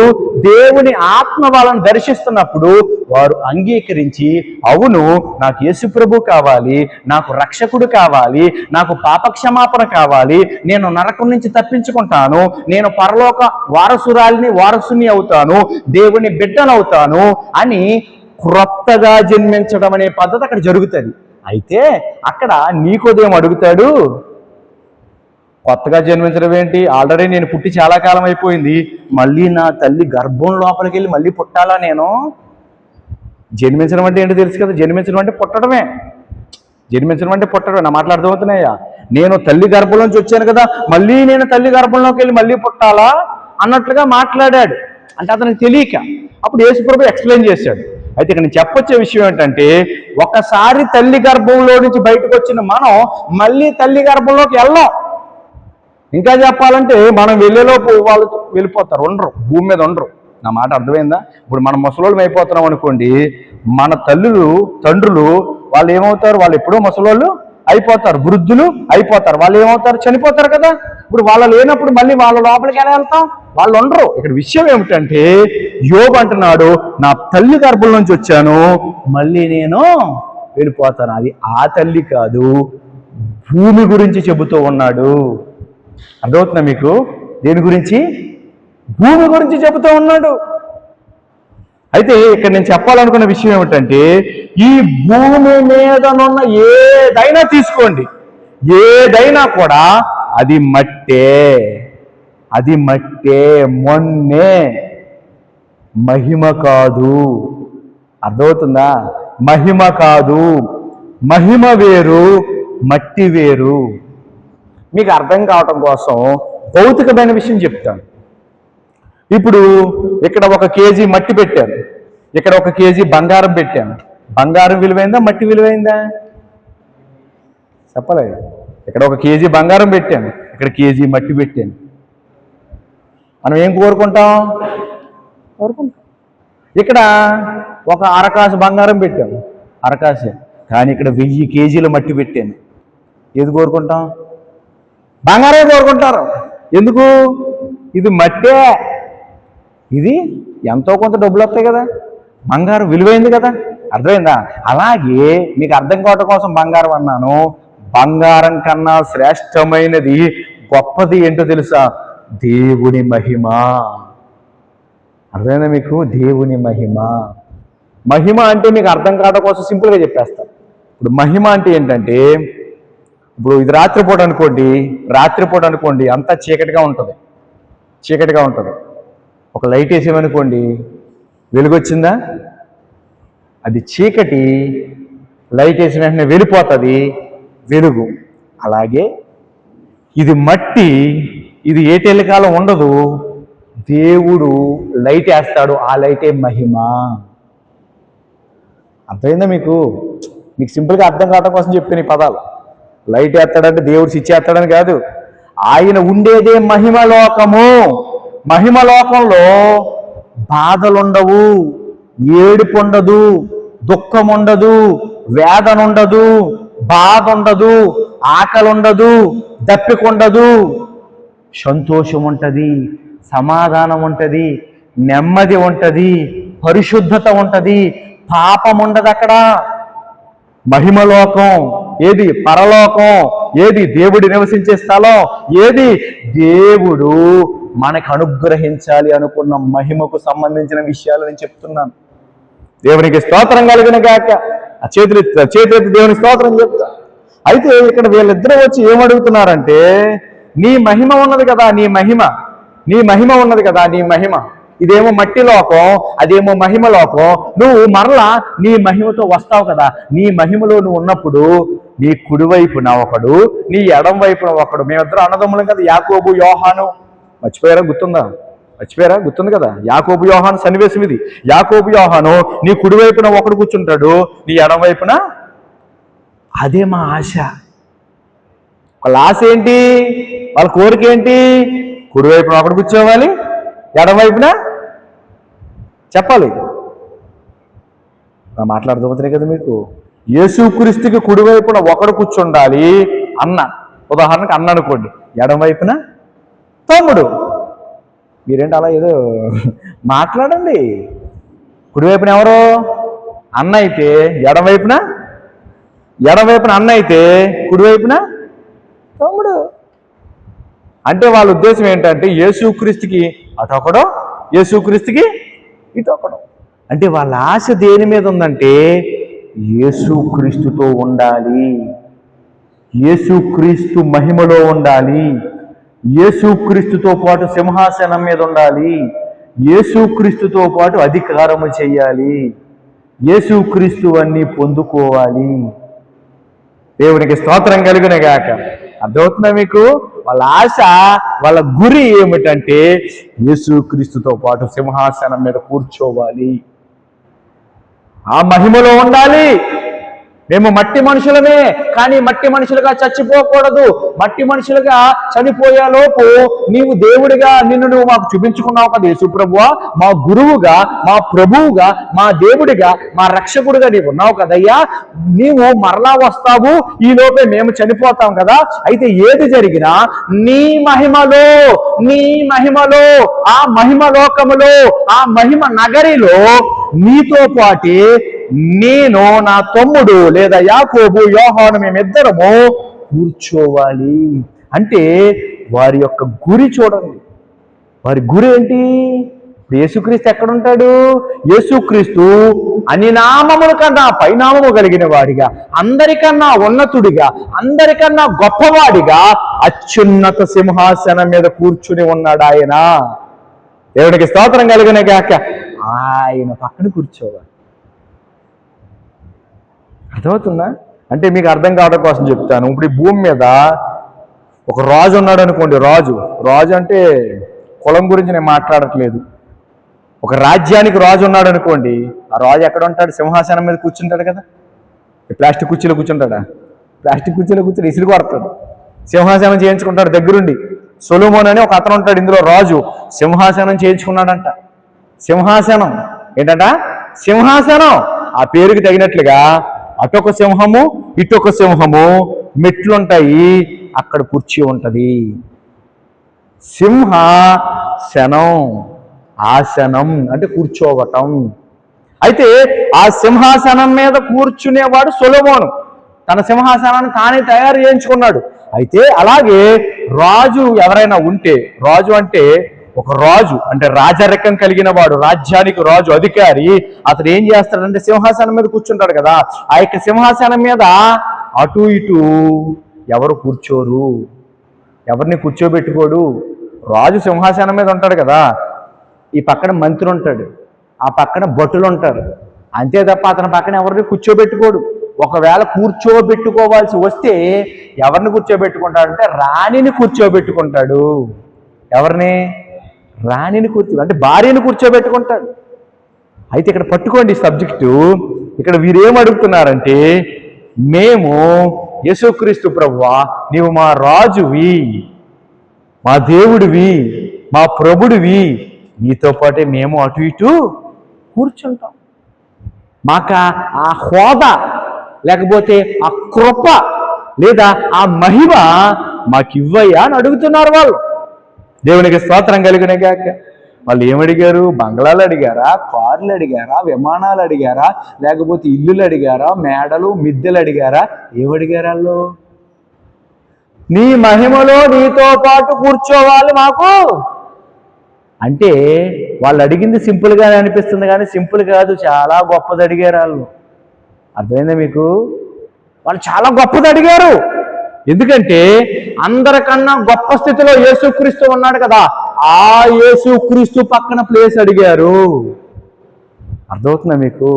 దేవుని ఆత్మ వాళ్ళని దర్శిస్తున్నప్పుడు వారు అంగీకరించి, అవును నాకు యేసుప్రభు కావాలి, నాకు రక్షకుడు కావాలి, నాకు పాపక్షమాపణ కావాలి, నేను నరకం నుంచి తప్పించుకుంటాను, నేను పరలోక వారసుని అవుతాను, దేవుని బిడ్డనవుతాను అని క్రొత్తగా జన్మించడం అనే పద్ధతి అక్కడ జరుగుతుంది. అయితే అక్కడ నీకోదేం అడుగుతాడు, కొత్తగా జన్మించడం ఏంటి? ఆల్రెడీ నేను పుట్టి చాలా కాలం అయిపోయింది, మళ్ళీ నా తల్లి గర్భం లోపలికి వెళ్ళి మళ్ళీ పుట్టాలా నేను? జన్మించడం అంటే ఏంటో తెలుసు కదా, జన్మించడం అంటే పుట్టడమే. జన్మించడం అంటే పుట్టడమే. నా మాటలు అర్థమవుతున్నాయా? నేను తల్లి గర్భంలోంచి వచ్చాను కదా, మళ్ళీ నేను తల్లి గర్భంలోకి వెళ్ళి మళ్ళీ పుట్టాలా అన్నట్లుగా మాట్లాడాడు. అంటే అతనికి తెలియక. అప్పుడు యేసుప్రభు ఎక్స్ప్లెయిన్ చేశాడు. అయితే ఇక్కడ నేను చెప్పొచ్చే విషయం ఏంటంటే, ఒకసారి తల్లి గర్భంలో నుంచి బయటకు వచ్చిన మనం మళ్ళీ తల్లి గర్భంలోకి వెళ్ళాం. ఇంకా చెప్పాలంటే మనం వెళ్ళేలోపు వాళ్ళు వెళ్ళిపోతారు, ఉండరు, భూమి మీద ఉండరు. నా మాట అర్థమైందా? ఇప్పుడు మనం ముసలోళ్ళం అయిపోతున్నాం అనుకోండి, మన తండ్రులు వాళ్ళు ఏమవుతారు? వాళ్ళు ఎప్పుడో ముసలోళ్ళు అయిపోతారు, వృద్ధులు అయిపోతారు. వాళ్ళు ఏమవుతారు? చనిపోతారు కదా. ఇప్పుడు వాళ్ళు లేనప్పుడు మళ్ళీ వాళ్ళ లోపలికి ఎలా వెళ్తాం? వాళ్ళు ఉండరు. ఇక్కడ విషయం ఏమిటంటే యోబు అంటున్నాడు, నా తల్లి గర్భం నుంచి వచ్చాను, మళ్ళీ నేను వెళ్ళిపోతాను. అది ఆ తల్లి కాదు, భూమి గురించి చెబుతూ ఉన్నాడు. అర్థమవుతుందా మీకు? దేని గురించి? భూమి గురించి చెబుతూ ఉన్నాడు. అయితే ఇక్కడ నేను చెప్పాలనుకున్న విషయం ఏమిటంటే, ఈ భూమి మీదనున్న ఏదైనా తీసుకోండి, ఏదైనా కూడా అది మట్టే, అది మట్టే, మొన్నే, మహిమ కాదు. అర్థమవుతుందా? మహిమ కాదు. మహిమ వేరు, మట్టి వేరు. మీకు అర్థం కావటం కోసం భౌతికమైన విషయం చెప్తాను. ఇప్పుడు ఇక్కడ 1 కేజీ మట్టి పెట్టాను, ఇక్కడ 1 కేజీ బంగారం పెట్టాను. బంగారం విలువైందా, మట్టి విలువైందా? చెప్పలేదు. ఇక్కడ 1 కేజీ బంగారం పెట్టాను, ఇక్కడ కేజీ మట్టి పెట్టాను. మనం ఏం కోరుకుంటాం? ఇక్కడ 1 అరకాసు బంగారం పెట్టాను, అరకాసే. కానీ ఇక్కడ 1000 కేజీల మట్టి పెట్టాను. ఏది కోరుకుంటాం? బంగారం కోరుకుంటారు. ఎందుకు? ఇది మట్టే, ఇది ఎంతో కొంత డబ్బులు వస్తాయి కదా, బంగారం విలువైంది కదా. అర్థమైందా? అలాగే మీకు అర్థం కావటం కోసం బంగారం అన్నాను. బంగారం కన్నా శ్రేష్టమైనది, గొప్పది ఏంటో తెలుసా? దేవుని మహిమ. అర్థమైందా మీకు? దేవుని మహిమ. మహిమ అంటే మీకు అర్థం కావడం కోసం సింపుల్గా చెప్పేస్తాను. ఇప్పుడు మహిమ అంటే ఏంటంటే, ఇప్పుడు ఇది రాత్రిపూట అనుకోండి, అంతా చీకటిగా ఉంటుంది, చీకటిగా ఉంటుంది. ఒక లైట్ వేసామనుకోండి, వెలుగు వచ్చిందా? అది చీకటి, లైట్ వేసిన వెంటనే వెళ్ళిపోతుంది వెలుగు. అలాగే ఇది మట్టి, ఇది ఏ టెలికాలం ఉండదు. దేవుడు లైట్ వేస్తాడు, ఆ లైటే మహిమ. అర్థమైందా మీకు? మీకు సింపుల్గా అర్థం కావడం కోసం చెప్తాను ఈ పదాలు. లైట్ వేస్తాడంటే దేవుడు స్విచ్ వేస్తాడని కాదు. ఆయన ఉండేదే మహిమలోకము. మహిమలోకంలో బాధలుండవు, ఏడుపు ఉండదు, దుఃఖం ఉండదు, వేదన ఉండదు, బాధ ఉండదు, ఆకలి ఉండదు, దప్పిక ఉండదు. సంతోషం ఉంటుంది, సమాధానం ఉంటుంది, నెమ్మది ఉంటుంది, పరిశుద్ధత ఉంటుంది, పాపం ఉండదు అక్కడ. మహిమలోకం ఏది? పరలోకం ఏది? దేవుడు నివసించే స్థలం ఏది? దేవుడు మనకు అనుగ్రహించాలి అనుకున్న మహిమకు సంబంధించిన విషయాలు నేను చెప్తున్నాను. దేవునికి స్తోత్రం కలిగిన గాక. ఆ చేతులెత్తి దేవునికి స్తోత్రం చెప్తా. అయితే ఇక్కడ వీళ్ళిద్దరూ వచ్చి ఏమడుగుతున్నారంటే, నీ మహిమ ఉన్నది కదా, నీ మహిమ ఉన్నది కదా, నీ మహిమ. ఇదేమో మట్టి లోకం, అదేమో మహిమ లోకం. నువ్వు మరలా నీ మహిమతో వస్తావు కదా. నీ మహిమలో నువ్వు ఉన్నప్పుడు నీ కుడివైపున ఒకడు, నీ ఎడం వైపున ఒకడు. మేమిద్దరు అన్నదమ్ములం కదా, యాకోబు యోహాను. మర్చిపోయారా? గుర్తుంది కదా. యాకోబు యోహాను సన్నివేశం ఇది. యాకోబు యోహాను నీ కుడివైపున ఒకడు కూర్చుంటాడు, నీ ఎడం వైపున. అదే మా ఆశ. వాళ్ళ ఆశ ఏంటి? వాళ్ళ కోరిక ఏంటి? కుడివైపున ఒకడు కూర్చోవాలి, ఎడం వైపున చెప్పాలి. మాట్లాడుతున్నారు కదా మీకు. యేసుక్రీస్తుకి కుడివైపున ఒకడు కూర్చుండాలి అన్న. ఉదాహరణకు అన్న అనుకోండి, ఎడం వైపున తమ్ముడు. మీరేంటి అలా ఏదో మాట్లాడండి. కుడివైపున ఎవరు? అన్న అయితే ఎడం వైపున అన్న అయితే కుడివైపున తమ్ముడు. అంటే వాళ్ళ ఉద్దేశం ఏంటంటే యేసుక్రీస్తుకి అటొకడో, యేసుక్రీస్తుకి ఇటొకడో. అంటే వాళ్ళ ఆశ దేని మీద ఉందంటే యేసుక్రీస్తుతో ఉండాలి, యేసుక్రీస్తు మహిమలో ఉండాలి, యేసుక్రీస్తుతో పాటు సింహాసనం మీద ఉండాలి, యేసుక్రీస్తుతో పాటు అధికారము చేయాలి, యేసుక్రీస్తు అన్ని పొందుకోవాలి. దేవునికి స్తోత్రం కలుగునే గాక. అర్థమవుతుందా మీకు? వాళ్ళ ఆశ, వాళ్ళ గురి ఏమిటంటే యేసుక్రీస్తుతో పాటు సింహాసనం మీద కూర్చోవాలి, ఆ మహిమలో ఉండాలి. మేము మట్టి మనుషులమే, కానీ మట్టి మనుషులుగా చచ్చిపోకూడదు. మట్టి మనుషులుగా చనిపోయేలోపు నీవు దేవుడిగా నువ్వు మాకు చూపించుకున్నావు కదా యేసుప్రభువా, మా గురువుగా, మా ప్రభువుగా, మా దేవుడిగా, మా రక్షకుడిగా నీవు ఉన్నావు కదయ్యా. నీవు మరలా వస్తావు, ఈ లోపే మేము చనిపోతాం కదా. అయితే ఏది జరిగినా నీ మహిమలో ఆ మహిమ లోకములో, ఆ మహిమ నగరిలో నీతో పాటే నేను, నా తమ్ముడు లేదా యాకోబు, యోహాను మేమిద్దరము కూర్చోవాలి. అంటే వారి యొక్క గురి చూడండి. వారి గురి ఏంటి? యేసుక్రీస్తు ఎక్కడుంటాడు? యేసుక్రీస్తు అన్ని నామముల కన్నా పైనామము కలిగిన వాడిగా, అందరికన్నా ఉన్నతుడిగా, అందరికన్నా గొప్పవాడిగా అత్యున్నత సింహాసనం మీద కూర్చుని ఉన్నాడు ఆయన. దేవునికి స్తోత్రం కలిగిన గాక. ఆయన పక్కన కూర్చోవాలి. అర్థమవుతుందా? అంటే మీకు అర్థం కావడం కోసం చెప్తాను. ఇప్పుడు ఈ భూమి మీద ఒక రాజు ఉన్నాడు అనుకోండి. రాజు అంటే కులం గురించి నేను మాట్లాడట్లేదు. ఒక రాజ్యానికి రాజు ఉన్నాడు అనుకోండి. ఆ రాజు ఎక్కడ ఉంటాడు? సింహాసనం మీద కూర్చుంటాడు కదా. ప్లాస్టిక్ కుర్చీలో కూర్చుంటాడా? ప్లాస్టిక్ కుర్చీలో కూర్చొని ఇసురు కొడతాడు. సింహాసనం చేయించుకుంటాడు దగ్గరుండి. సొలొమోన్ అని ఒక అతను ఉంటాడు ఇందులో రాజు. సింహాసనం చేయించుకున్నాడంట. సింహాసనం ఏంటంట? సింహాసనం. ఆ పేరుకి తగినట్లుగా అటొక సింహము, ఇటొక సింహము, మెట్లుంటాయి, అక్కడ కుర్చీ ఉంటది. సింహాసనం, ఆసనం అంటే కూర్చోవటం. అయితే ఆ సింహాసనం మీద కూర్చునేవాడు సొలొమోను. తన సింహాసనాన్ని తానే తయారు చేయించుకున్నాడు. అయితే అలాగే రాజు ఎవరైనా ఉంటే, రాజు అంటే ఒక రాజు అంటే రాజరికం కలిగిన వాడు, రాజ్యానికి రాజు, అధికారి. అతను ఏం చేస్తాడంటే సింహాసనం మీద కూర్చుంటాడు కదా. ఆ యొక్క సింహాసనం మీద అటు ఇటు ఎవరు కూర్చోరు, ఎవరిని కూర్చోబెట్టుకోడు. రాజు సింహాసనం మీద ఉంటాడు కదా. ఈ పక్కన మంత్రి ఉంటాడు, ఆ పక్కన భటులు ఉంటారు. అంతే తప్ప అతని పక్కన ఎవరిని కూర్చోబెట్టుకోడు. ఒకవేళ కూర్చోబెట్టుకోవాల్సి వస్తే ఎవరిని కూర్చోబెట్టుకుంటాడంటే రాణిని కూర్చోబెట్టుకుంటాడు. ఎవరిని? రాణిని అంటే భార్యని కూర్చోబెట్టుకుంటాడు. అయితే ఇక్కడ పట్టుకోండి సబ్జెక్టు. ఇక్కడ వీరేం అడుగుతున్నారంటే, మేము యేసుక్రీస్తు ప్రభువా, నీవు మా రాజువి, మా దేవుడివి, మా ప్రభుడివి, నీతో పాటే మేము అటు ఇటు కూర్చుంటాం. మాకు ఆ హోదా లేకపోతే ఆ కృప లేదా ఆ మహిమ మాకు ఇవ్వయ్యా అని అడుగుతున్నారు వాళ్ళు. దేవునికి స్తోత్రం కలిగిన గాక. వాళ్ళు ఏమడిగారు? బంగ్లాలు అడిగారా, కార్లు అడిగారా, విమానాలు అడిగారా, లేకపోతే ఇల్లులు అడిగారా, మేడలు మిద్దెలు అడిగారా? ఏమడిగారు వాళ్ళు? నీ మహిమలో నీతో పాటు కూర్చోవాలి మాకు అంటే. వాళ్ళు అడిగింది సింపుల్గానే అనిపిస్తుంది, కానీ సింపుల్ కాదు, చాలా గొప్పది అడిగారు వాళ్ళు. అర్థమైందా మీకు? వాళ్ళు చాలా గొప్పది అడిగారు. ఎందుకంటే అందరికన్నా గొప్ప స్థితిలో యేసుక్రీస్తు ఉన్నాడు కదా. ఆ యేసుక్రీస్తు పక్కన ప్లేస్ అడిగారు. అర్థమవుతుందా మీకు?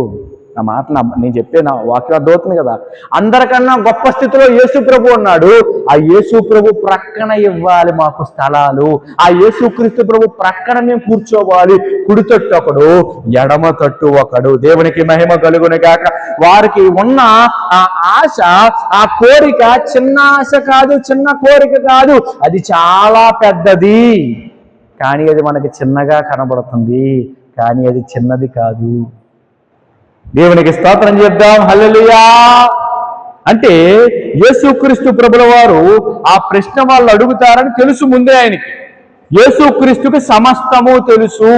నా మాట నేను చెప్పే నా వాక్యం అర్థమవుతుంది కదా. అందరికన్నా గొప్ప స్థితిలో యేసు ప్రభు ఉన్నాడు. ఆ యేసు ప్రభు ప్రక్కన ఇవ్వాలి మాకు స్థలాలు. ఆ యేసుక్రీస్తు ప్రభు ప్రక్కన మేము కూర్చోవాలి. కుడి తట్టు ఒకడు, ఎడమ తట్టు ఒకడు. దేవునికి మహిమ కలుగును గాక. వారికి ఉన్న ఆ ఆశ, ఆ కోరిక చిన్న ఆశ కాదు, చిన్న కోరిక కాదు, అది చాలా పెద్దది. కానీ అది మనకి చిన్నగా కనబడుతుంది, కానీ అది చిన్నది కాదు. దేవునికి స్తోత్రం చేద్దాం. హల్లెలూయా. అంటే యేసుక్రీస్తు ప్రభుల వారు ఆ ప్రశ్న వాళ్ళు అడుగుతారని తెలుసు ముందే ఆయనకి. యేసుక్రీస్తుకి సమస్తము తెలుసు.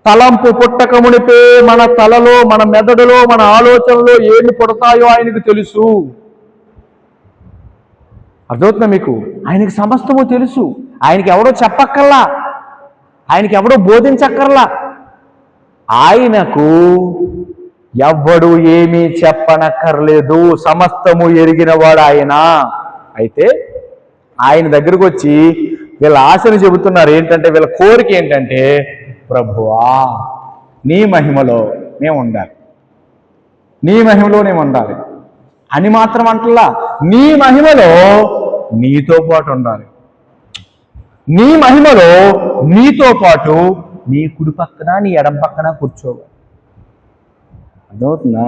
తలంపు పుట్టక మునిపే మన తలలో, మన మెదడులో, మన ఆలోచనలో ఏమి పుడతాయో ఆయనకు తెలుసు. అర్థమవుతుందా మీకు? ఆయనకి సమస్తము తెలుసు. ఆయనకి ఎవడో చెప్పక్కర్లా, ఆయనకి ఎవడో బోధించక్కర్లా. ఆయనకు ఎవ్వడు ఏమీ చెప్పనక్కర్లేదు. సమస్తము ఎరిగినవాడు ఆయన. అయితే ఆయన దగ్గరకు వచ్చి వీళ్ళ ఆశను చెబుతున్నారు. ఏంటంటే వీళ్ళ కోరిక ఏంటంటే, ప్రభువా నీ మహిమలో మేము ఉండాలి, నీ మహిమలో మేము ఉండాలి అని మాత్రం అంటలా, నీ మహిమలో నీతో పాటు ఉండాలి. నీ మహిమలో నీతో పాటు నీ కుడి పక్కన, నీ ఎడం పక్కన కూర్చోవాలి. అర్థమవుతుందా?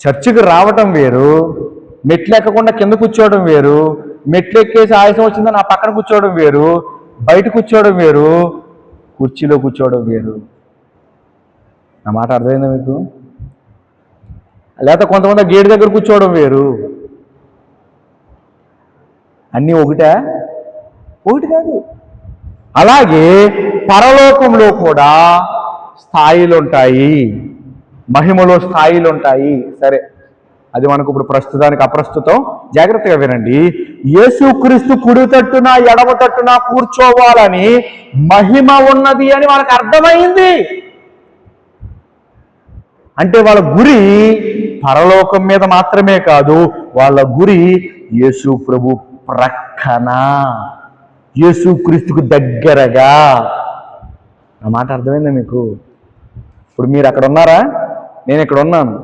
చర్చికి రావటం వేరు, మెట్లు ఎక్కకుండా కింద కూర్చోవడం వేరు, మెట్లు ఎక్కేసి ఆయాసం వచ్చిందని నా పక్కన కూర్చోవడం వేరు, బయట కూర్చోవడం వేరు, కుర్చీలో కూర్చోవడం వేరు. నా మాట అర్థమైందా మీకు? లేకపోతే కొంతమంది గేటు దగ్గర కూర్చోవడం వేరు. అన్నీ ఒకటా? ఒకటి కాదు. అలాగే పరలోకంలో కూడా స్థాయిలు ఉంటాయి, మహిమలో స్థాయిలు ఉంటాయి. సరే, అది మనకు ఇప్పుడు ప్రస్తుతానికి అప్రస్తుతం. జాగ్రత్తగా వినండి. యేసుక్రీస్తు కుడి తట్టున ఎడమ తట్టున కూర్చోవాలని మహిమ ఉన్నది అని మనకు అర్థమైంది. అంటే వాళ్ళ గురి పరలోకం మీద మాత్రమే కాదు, వాళ్ళ గురి యేసు ప్రభు ప్రక్కన, యేసుక్రీస్తుకు దగ్గరగా. నా మాట అర్థమైందా మీకు? ఇప్పుడు మీరు అక్కడ ఉన్నారా, నేను ఇక్కడ ఉన్నాను,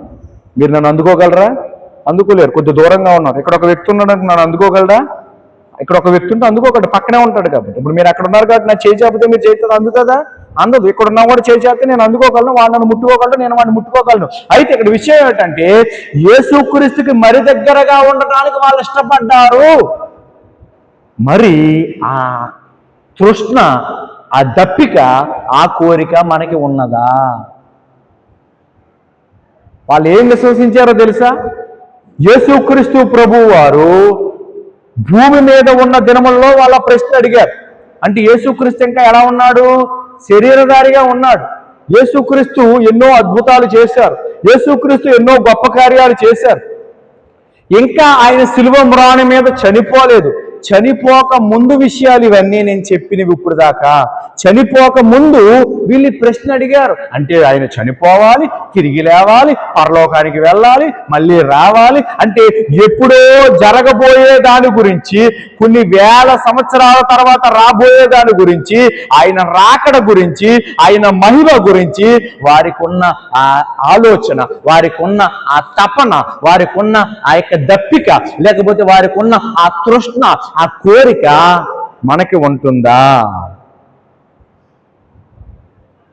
మీరు నన్ను అందుకోగలరా? అందుకోలేరు, కొద్ది దూరంగా ఉన్నారు. ఇక్కడ ఒక వ్యక్తి ఉన్నాడు, నన్ను అందుకోగలరా? ఇక్కడ ఒక వ్యక్తి ఉంటే అందుకోగలడు, పక్కనే ఉంటాడు కాబట్టి. ఇప్పుడు మీరు అక్కడ ఉన్నారు కాబట్టి నా చేయి చాపితే మీరు చేస్తే అందుతుందా? అందదు. ఇక్కడ ఉన్న వాడు చేయి చాపితే నేను అందుకోగలను, వాడు నన్ను ముట్టుకోగలను, నేను వాడిని ముట్టుకోగలను. అయితే ఇక్కడ విషయం ఏమిటంటే యేసుక్రీస్తుకి మరి దగ్గరగా ఉండటానికి వాళ్ళు ఇష్టపడ్డారు. మరి ఆ తృష్ణ, ఆ దప్పిక, ఆ కోరిక మనకి ఉన్నదా? వాళ్ళు ఏం విశ్వసించారో తెలుసా? యేసుక్రీస్తు ప్రభువు వారు భూమి మీద ఉన్న దినములలో వాళ్ళ ప్రశ్న అడిగారు. అంటే యేసుక్రీస్తు ఇంకా ఎలా ఉన్నాడు? శరీరధారిగా ఉన్నాడు. యేసుక్రీస్తు ఎన్నో అద్భుతాలు చేశారు, యేసుక్రీస్తు ఎన్నో గొప్ప కార్యాలు చేశారు. ఇంకా ఆయన శిలువ మ్రాణి మీద చనిపోలేదు. చనిపోక ముందు విషయాలు ఇవన్నీ నేను చెప్పినవి ఇప్పుడు దాకా. చనిపోక ముందు వీళ్ళు ప్రశ్న అడిగారు. అంటే ఆయన చనిపోవాలి, తిరిగి లేవాలి, పరలోకానికి వెళ్ళాలి, మళ్ళీ రావాలి, అంటే ఎప్పుడో జరగబోయే దాని గురించి, కొన్ని వేల సంవత్సరాల తర్వాత రాబోయే దాని గురించి, ఆయన రాకడ గురించి, ఆయన మహిమ గురించి వారికి ఉన్న ఆ ఆలోచన, వారికి ఉన్న ఆ తపన, వారికి ఉన్న ఆ యొక్క దప్పిక, లేకపోతే వారికి ఉన్న ఆ తృష్ణ, ఆ కోరిక మనకి ఉంటుందా?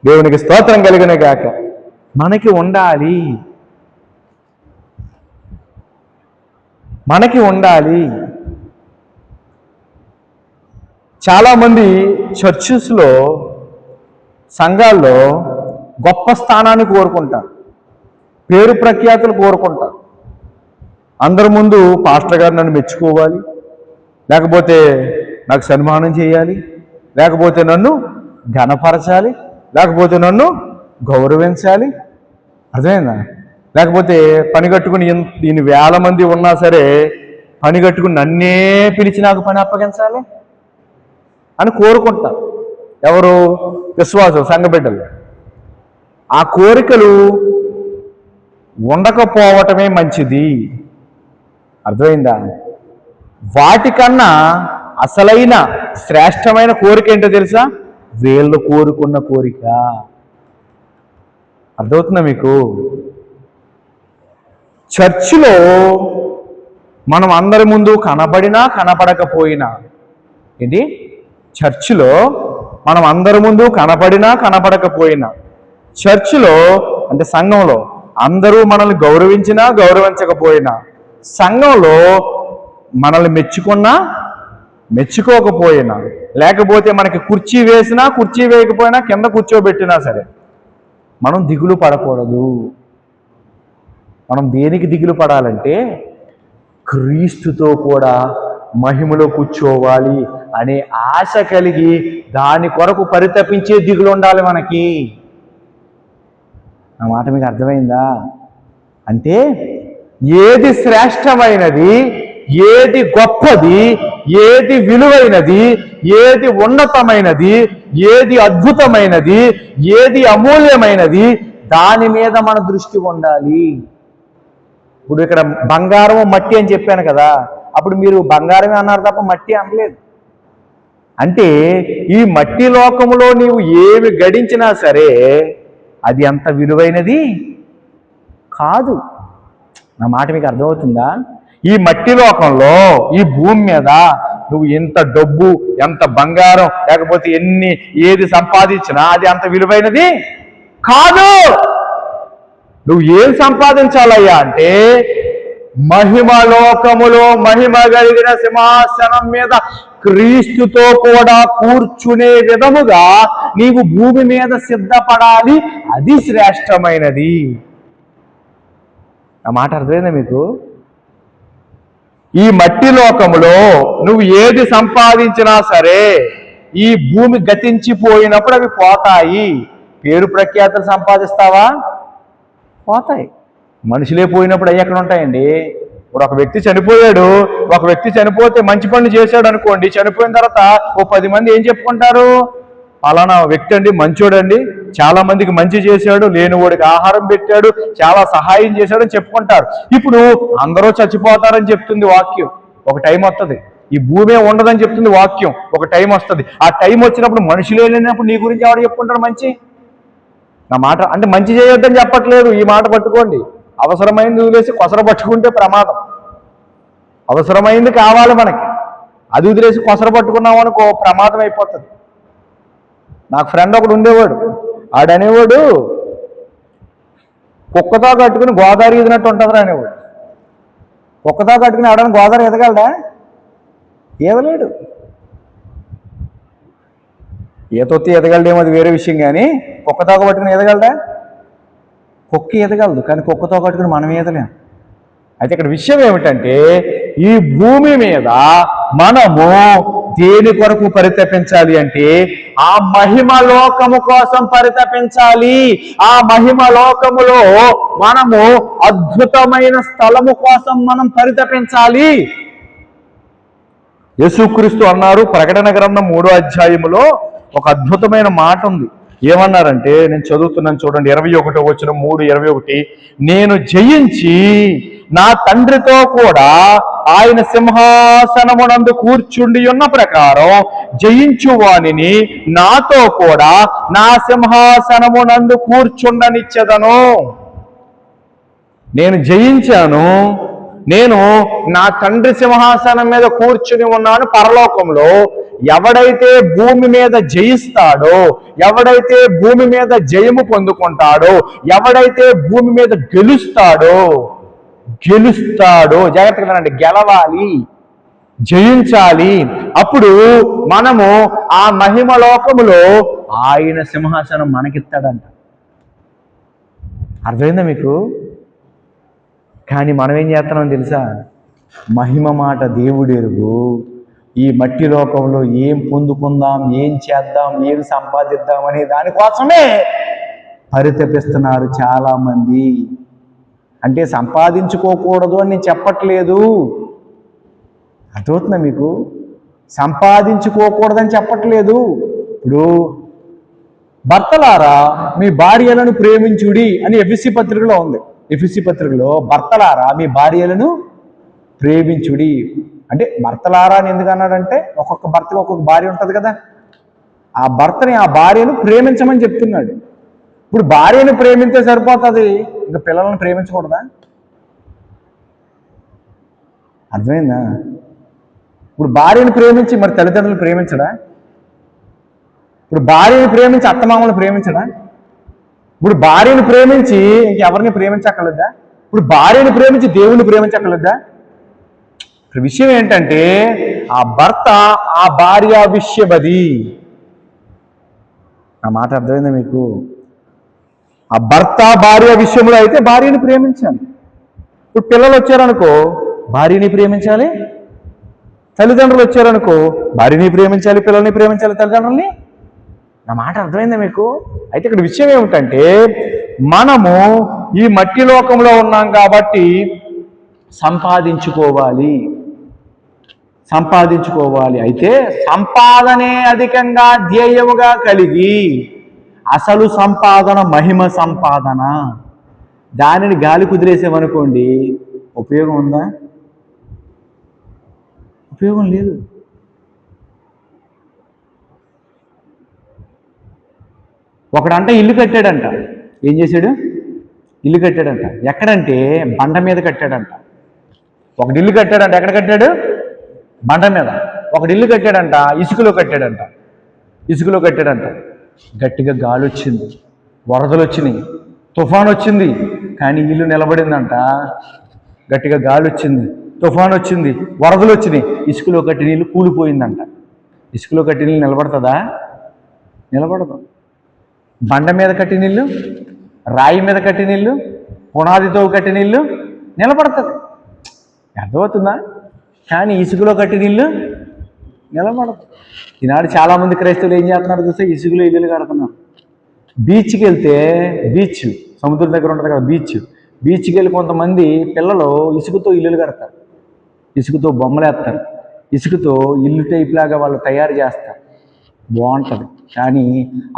దేవునికి స్తోత్రం కలిగిన గాక. మనకి ఉండాలి, మనకి ఉండాలి. చాలామంది చర్చెస్లో, సంఘాల్లో గొప్ప స్థానాన్ని కోరుకుంటారు, పేరు ప్రఖ్యాతులు కోరుకుంటారు. అందరి ముందు పాస్టర్ గారు నన్ను మెచ్చుకోవాలి, లేకపోతే నాకు సన్మానం చేయాలి, లేకపోతే నన్ను ఘనపరచాలి, లేకపోతే నన్ను గౌరవించాలి. అర్థమైందా? లేకపోతే పని కట్టుకుని దీని వేల మంది ఉన్నా సరే పని కట్టుకుని నన్నే పిలిచి నాకు పని అప్పగించాలి అని కోరుకుంటారు. ఎవరు? విశ్వాసం, సంఘ బిడ్డలు. ఆ కోరికలు ఉండకపోవటమే మంచిది. అర్థమైందా? వాటికన్నా అసలైన శ్రేష్టమైన కోరిక ఏంటో తెలుసా? వీళ్ళు కోరుకున్న కోరిక. అర్థమవుతుందా మీకు? చర్చిలో మనం అందరి ముందు కనబడినా కనపడకపోయినా, ఏంటి? చర్చిలో మనం అందరి ముందు కనపడినా కనపడకపోయినా, చర్చిలో అంటే సంఘంలో అందరూ మనల్ని గౌరవించినా గౌరవించకపోయినా, సంఘంలో మనల్ని మెచ్చుకున్నా మెచ్చుకోకపోయినా, లేకపోతే మనకి కుర్చీ వేసినా కుర్చీ వేయకపోయినా, కింద కూర్చోబెట్టినా సరే మనం దిగులు పడకూడదు. మనం దేనికి దిగులు పడాలంటే క్రీస్తుతో కూడా మహిమలో కూర్చోవాలి అనే ఆశ కలిగి దాని కొరకు పరితపించే దిగులు ఉండాలి మనకి. ఆ మాట మీకు అర్థమైందా? అంటే ఏది శ్రేష్టమైనది, ఏది గొప్పది, ఏది విలువైనది, ఏది ఉన్నతమైనది, ఏది అద్భుతమైనది, ఏది అమూల్యమైనది, దాని మీద మన దృష్టి ఉండాలి. ఇప్పుడు ఇక్కడ బంగారం మట్టి అని చెప్పాను కదా, అప్పుడు మీరు బంగారమే అన్నారు తప్ప మట్టి అనలేదు. అంటే ఈ మట్టి లోకంలో నీవు ఏమి గడించినా సరే అది అంత విలువైనది కాదు. నా మాట మీకు అర్థమవుతుందా? ఈ మట్టి లోకంలో, ఈ భూమి మీద నువ్వు ఎంత డబ్బు, ఎంత బంగారం, లేకపోతే ఏది సంపాదించినా అది అంత విలువైనది కాదు. నువ్వు ఏం సంపాదించాలయ్యా అంటే మహిమలోకములో మహిమ కలిగిన సింహాసనం మీద క్రీస్తుతో కూడా కూర్చునే విధముగా నీవు భూమి మీద సిద్ధపడాలి. అది శ్రేష్టమైనది. ఆ మాట అర్థమైందా మీకు? ఈ మట్టి లోకములో నువ్వు ఏది సంపాదించినా సరే ఈ భూమి గతించిపోయినప్పుడు అవి పోతాయి. పేరు ప్రఖ్యాతులు సంపాదిస్తావా? పోతాయి. మనుషులే పోయినప్పుడు అవి ఎక్కడ ఉంటాయండి? ఇప్పుడు ఒక వ్యక్తి చనిపోయాడు, ఒక వ్యక్తి చనిపోతే మంచి పనులు చేశాడు అనుకోండి, చనిపోయిన తర్వాత ఓ 10 మంది ఏం చెప్పుకుంటారు? పలానా వ్యక్తి అండి మంచోడండి, చాలా మందికి మంచి చేశాడు, లేనివాడికి ఆహారం పెట్టాడు, చాలా సహాయం చేశాడు అని చెప్పుకుంటారు. ఇప్పుడు అందరూ చచ్చిపోతారని చెప్తుంది వాక్యం. ఒక టైం వస్తుంది, ఈ భూమే ఉండదని చెప్తుంది వాక్యం. ఒక టైం వస్తుంది, ఆ టైం వచ్చినప్పుడు మనుషులే లేనప్పుడు నీ గురించి ఎవడు చెప్పుకుంటాడు మంచి? నా మాట అంటే మంచి చేయొద్దని చెప్పట్లేదు, ఈ మాట పట్టుకోండి. అవసరమైంది వదిలేసి కొసర పట్టుకుంటే ప్రమాదం. అవసరమైంది కావాలి మనకి, అది వదిలేసి కొసర పట్టుకున్నాం అనుకో ప్రమాదం అయిపోతుంది. నాకు ఫ్రెండ్ ఒకడు ఉండేవాడు, ఆడనేవాడు కుక్కతో కట్టుకుని గోదావరి ఎదినట్టు ఉంటుందిరా అనేవాడు. కుక్కతో కట్టుకుని ఆడని గోదావరి ఎదగలడా? ఎదలేడు. ఈతొత్తి ఎదగలడేమో అది వేరే విషయం, కానీ కుక్కతో పట్టుకుని ఎదగలడా? కుక్క ఎదగలదు, కానీ కుక్కతో కట్టుకుని మనం ఎదలేం. అయితే ఇక్కడ విషయం ఏమిటంటే ఈ భూమి మీద మనము దేని కొరకు పరితపించాలి అంటే ఆ మహిమ లోకము కోసం పరితపించాలి. ఆ మహిమ లోకములో మనము అద్భుతమైన స్థలము కోసం మనం పరితపించాలి. యేసుక్రీస్తు అన్నారు, ప్రకటన గ్రంథం 3వ అధ్యాయములో ఒక అద్భుతమైన మాట ఉంది. ఏమన్నారంటే, నేను చదువుతున్నాను చూడండి, 21వ వచనం 3:21, నేను జయించి నా తండ్రితో కూడా ఆయన సింహాసనమునందు కూర్చుండి ఉన్న ప్రకారం జయించు వానిని నాతో కూడా నా సింహాసనమునందు కూర్చుండనిచ్చెదను. నేను జయించాను, నేను నా తండ్రి సింహాసనం మీద కూర్చుని ఉన్నాను పరలోకంలో. ఎవడైతే భూమి మీద జయిస్తాడో, ఎవడైతే భూమి మీద జయము పొందుకుంటాడో, ఎవడైతే భూమి మీద గెలుస్తాడో, జాగ్రత్తగా వినండి, గెలవాలి, జయించాలి. అప్పుడు మనము ఆ మహిమ లోకములో ఆయన సింహాసనం మనకిస్తాడంట. అర్థమైందా మీకు? కానీ మనం ఏం చేస్తున్నాం తెలుసా? మహిమ మాట దేవుడెరుగు. ఈ మట్టి లోకంలో ఏం పొందుకుందాం, ఏం చేద్దాం, ఏం సంపాదిద్దాం అనే దానికోసమే పరితపిస్తున్నారు చాలామంది. అంటే సంపాదించుకోకూడదు అని నేను చెప్పట్లేదు, అర్థమవుతుందా మీకు? సంపాదించుకోకూడదని చెప్పట్లేదు. ఇప్పుడు భర్తలారా మీ భార్యలను ప్రేమించుడి అని ఎఫ్ఎస్సి పత్రికలో ఉంది. ఎఫ్ఎస్సి పత్రికలో భర్తలారా మీ భార్యలను ప్రేమించుడి అంటే, భర్తలారా అని ఎందుకు అన్నాడంటే ఒక్కొక్క భర్తకు ఒక్కొక్క భార్య ఉంటుంది కదా, ఆ భర్తని ఆ భార్యను ప్రేమించమని చెప్తున్నాడు. ఇప్పుడు భార్యను ప్రేమించే సరిపోతుంది, ఇంకా పిల్లలను ప్రేమించకూడదా? అర్థమైందా? ఇప్పుడు భార్యను ప్రేమించి మరి తల్లిదండ్రులు ప్రేమించడా? ఇప్పుడు భార్యను ప్రేమించి అత్తమామలను ప్రేమించడా? ఇప్పుడు భార్యను ప్రేమించి ఇంకెవరిని ప్రేమించక్కర్లేదా? ఇప్పుడు భార్యను ప్రేమించి దేవుణ్ణి ప్రేమించక్కర్లేదా? విషయం ఏంటంటే ఆ భర్త ఆ భార్య విషయమది. ఆ మాట అర్థమైందా మీకు? ఆ భర్త భార్య విషయంలో అయితే భార్యని ప్రేమించాలి. ఇప్పుడు పిల్లలు వచ్చారనుకో భార్యని ప్రేమించాలి, తల్లిదండ్రులు వచ్చారనుకో భార్యని ప్రేమించాలి, పిల్లల్ని ప్రేమించాలి, తల్లిదండ్రుల్ని. నా మాట అర్థమైందా మీకు? అయితే ఇక్కడ విషయం ఏమిటంటే మనము ఈ మట్టి లోకంలో ఉన్నాం కాబట్టి సంపాదించుకోవాలి. అయితే సంపాదనే అధికంగా ధ్యేయముగా కలిగి అసలు సంపాదన మహిమ సంపాదన, దానిని గాలి కుదిరేసామనుకోండి ఉపయోగం ఉందా? ఉపయోగం లేదు. ఒకడంట ఇల్లు కట్టాడంట. ఏం చేశాడు? ఇల్లు కట్టాడంట. ఎక్కడంటే బండ మీద కట్టాడంట. ఒకటి ఇల్లు కట్టాడంట. ఎక్కడ కట్టాడు? బండ మీద. ఒకటి ఇల్లు కట్టాడంట, ఇసుకలో కట్టాడంట. గట్టిగా గాలి వచ్చింది, వరదలు వచ్చినాయి, తుఫాను వచ్చింది, కానీ ఇల్లు నిలబడిందంట. గట్టిగా గాలి వచ్చింది, తుఫాన్ వచ్చింది, వరదలు వచ్చినాయి, ఇసుకలో కట్టిన ఇల్లు కూలిపోయిందంట. ఇసుకలో కట్టిన ఇల్లు నిలబడుతుందా? నిలబడదు. బండ మీద కట్టిన ఇల్లు, రాయి మీద కట్టిన ఇల్లు, పునాదితో కట్టిన ఇల్లు నిలబడుతుంది. అర్థమవుతుందా? కానీ ఇసుకలో కట్టిన ఇల్లు నిలబడదు. ఈనాడు చాలామంది క్రైస్తవులు ఏం చేస్తున్నారు చూస్తే ఇసుకలో ఇల్లులు కడుతున్నారు. బీచ్కి వెళ్తే, బీచ్ సముద్రం దగ్గర ఉంటుంది కదా బీచ్కి వెళ్ళి కొంతమంది పిల్లలు ఇసుకతో ఇల్లులు కడతారు, ఇసుకతో బొమ్మలు వేస్తారు, ఇసుకతో ఇల్లు టైప్ లాగా వాళ్ళు తయారు చేస్తారు. బాగుంటుంది. కానీ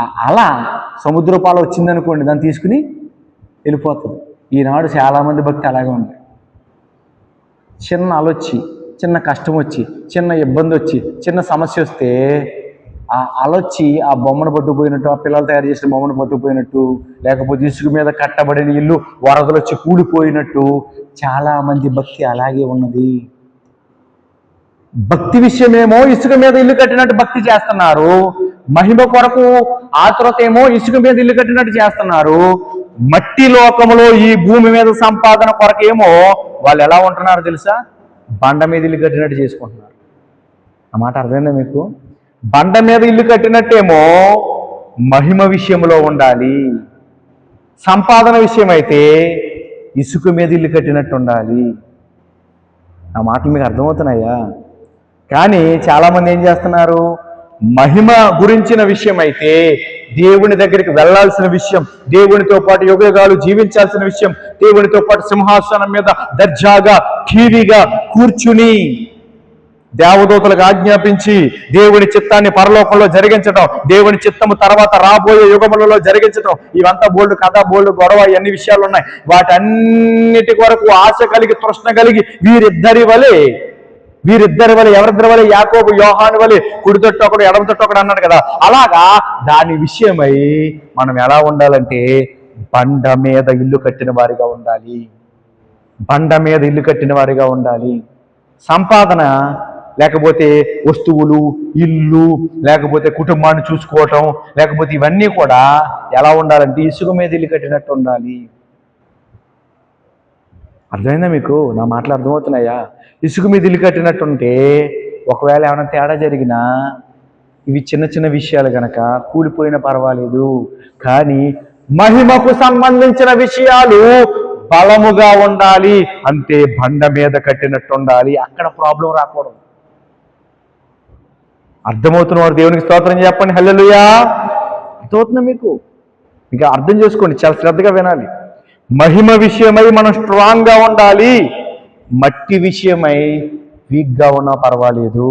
ఆ అల సముద్రపాలు వచ్చిందనుకోండి, దాన్ని తీసుకుని వెళ్ళిపోతుంది. ఈనాడు చాలామంది భక్తి అలాగే ఉంది. చిన్న అలొచ్చి, చిన్న కష్టం వచ్చి, చిన్న ఇబ్బంది వచ్చి, చిన్న సమస్య వస్తే ఆ అలొచ్చి ఆ బొమ్మను పట్టుకుపోయినట్టు, ఆ పిల్లలు తయారు చేసిన బొమ్మను పట్టుకుపోయినట్టు, లేకపోతే ఇసుక మీద కట్టబడిన ఇల్లు వరదలు వచ్చి కూలిపోయినట్టు చాలామంది భక్తి అలాగే ఉన్నది. భక్తి విషయమేమో ఇసుక మీద ఇల్లు కట్టినట్టు భక్తి చేస్తున్నారు, మహిమ కొరకు ఆతురత ఏమో ఇసుక మీద ఇల్లు కట్టినట్టు చేస్తున్నారు. మట్టి లోకములో ఈ భూమి మీద సంపాదన కొరకేమో వాళ్ళు ఎలా ఉంటున్నారు తెలుసా? బండ మీద ఇల్లు కట్టినట్టు చేసుకుంటున్నారు. ఆ మాట అర్థమైందా మీకు? బండ మీద ఇల్లు కట్టినట్టేమో మహిమ విషయంలో ఉండాలి, సంపాదన విషయం అయితే ఇసుక మీద ఇల్లు కట్టినట్టు ఉండాలి. ఆ మాటలు మీకు అర్థమవుతున్నాయా? కానీ చాలామంది ఏం చేస్తున్నారు? మహిమ గురించిన విషయం అయితే, దేవుని దగ్గరికి వెళ్ళాల్సిన విషయం, దేవునితో పాటు యుగయుగాలు జీవించాల్సిన విషయం, దేవునితో పాటు సింహాసనం మీద దర్జాగా ఠీవిగా కూర్చుని దేవదూతలకు ఆజ్ఞాపించి దేవుని చిత్తాన్ని పరలోకంలో జరిగించడం, దేవుని చిత్తము తర్వాత రాబోయే యుగములలో జరిగించడం, ఇవంతా బోల్డ్ కథ, బోల్డ్ గొడవ, అన్ని విషయాలు ఉన్నాయి. వాటన్నిటి కొరకు ఆశ కలిగి, తృష్ణ కలిగి వీరిద్దరి వలె ఎవరిద్దరి వలె? యాకోబు యోహాను వలె కుడి తొట్టు ఒకడు ఎడమ తొట్టు ఒకడు అన్నాడు కదా, అలాగా దాని విషయమై మనం ఎలా ఉండాలంటే బండ మీద ఇల్లు కట్టిన వారిగా ఉండాలి. బండ మీద ఇల్లు కట్టిన వారిగా ఉండాలి. సంపాదన లేకపోతే వస్తువులు, ఇల్లు, లేకపోతే కుటుంబాన్ని చూసుకోవటం, లేకపోతే ఇవన్నీ కూడా ఎలా ఉండాలంటే ఇసుక మీద ఇల్లు కట్టినట్టు ఉండాలి. అర్థమైందా మీకు? నా మాటలు అర్థమవుతున్నాయా? ఇసుక మీద ఇల్లు కట్టినట్టుంటే ఒకవేళ ఏమైనా తేడా జరిగినా ఇవి చిన్న చిన్న విషయాలు గనక కూలిపోయినా పర్వాలేదు. కానీ మహిమకు సంబంధించిన విషయాలు బలముగా ఉండాలి, అంటే బండ మీద కట్టినట్టు ఉండాలి. అక్కడ ప్రాబ్లం రాకూడదు. అర్థమవుతున్నవారు దేవునికి స్తోత్రం చెప్పండి. హల్లెలూయా. అర్థమవుతుందా మీకు? ఇంకా అర్థం చేసుకోండి, చాలా శ్రద్ధగా వినాలి. మహిమ విషయమై మనం స్ట్రాంగ్గా ఉండాలి, మట్టి విషయమై వీక్గా ఉన్నా పర్వాలేదు.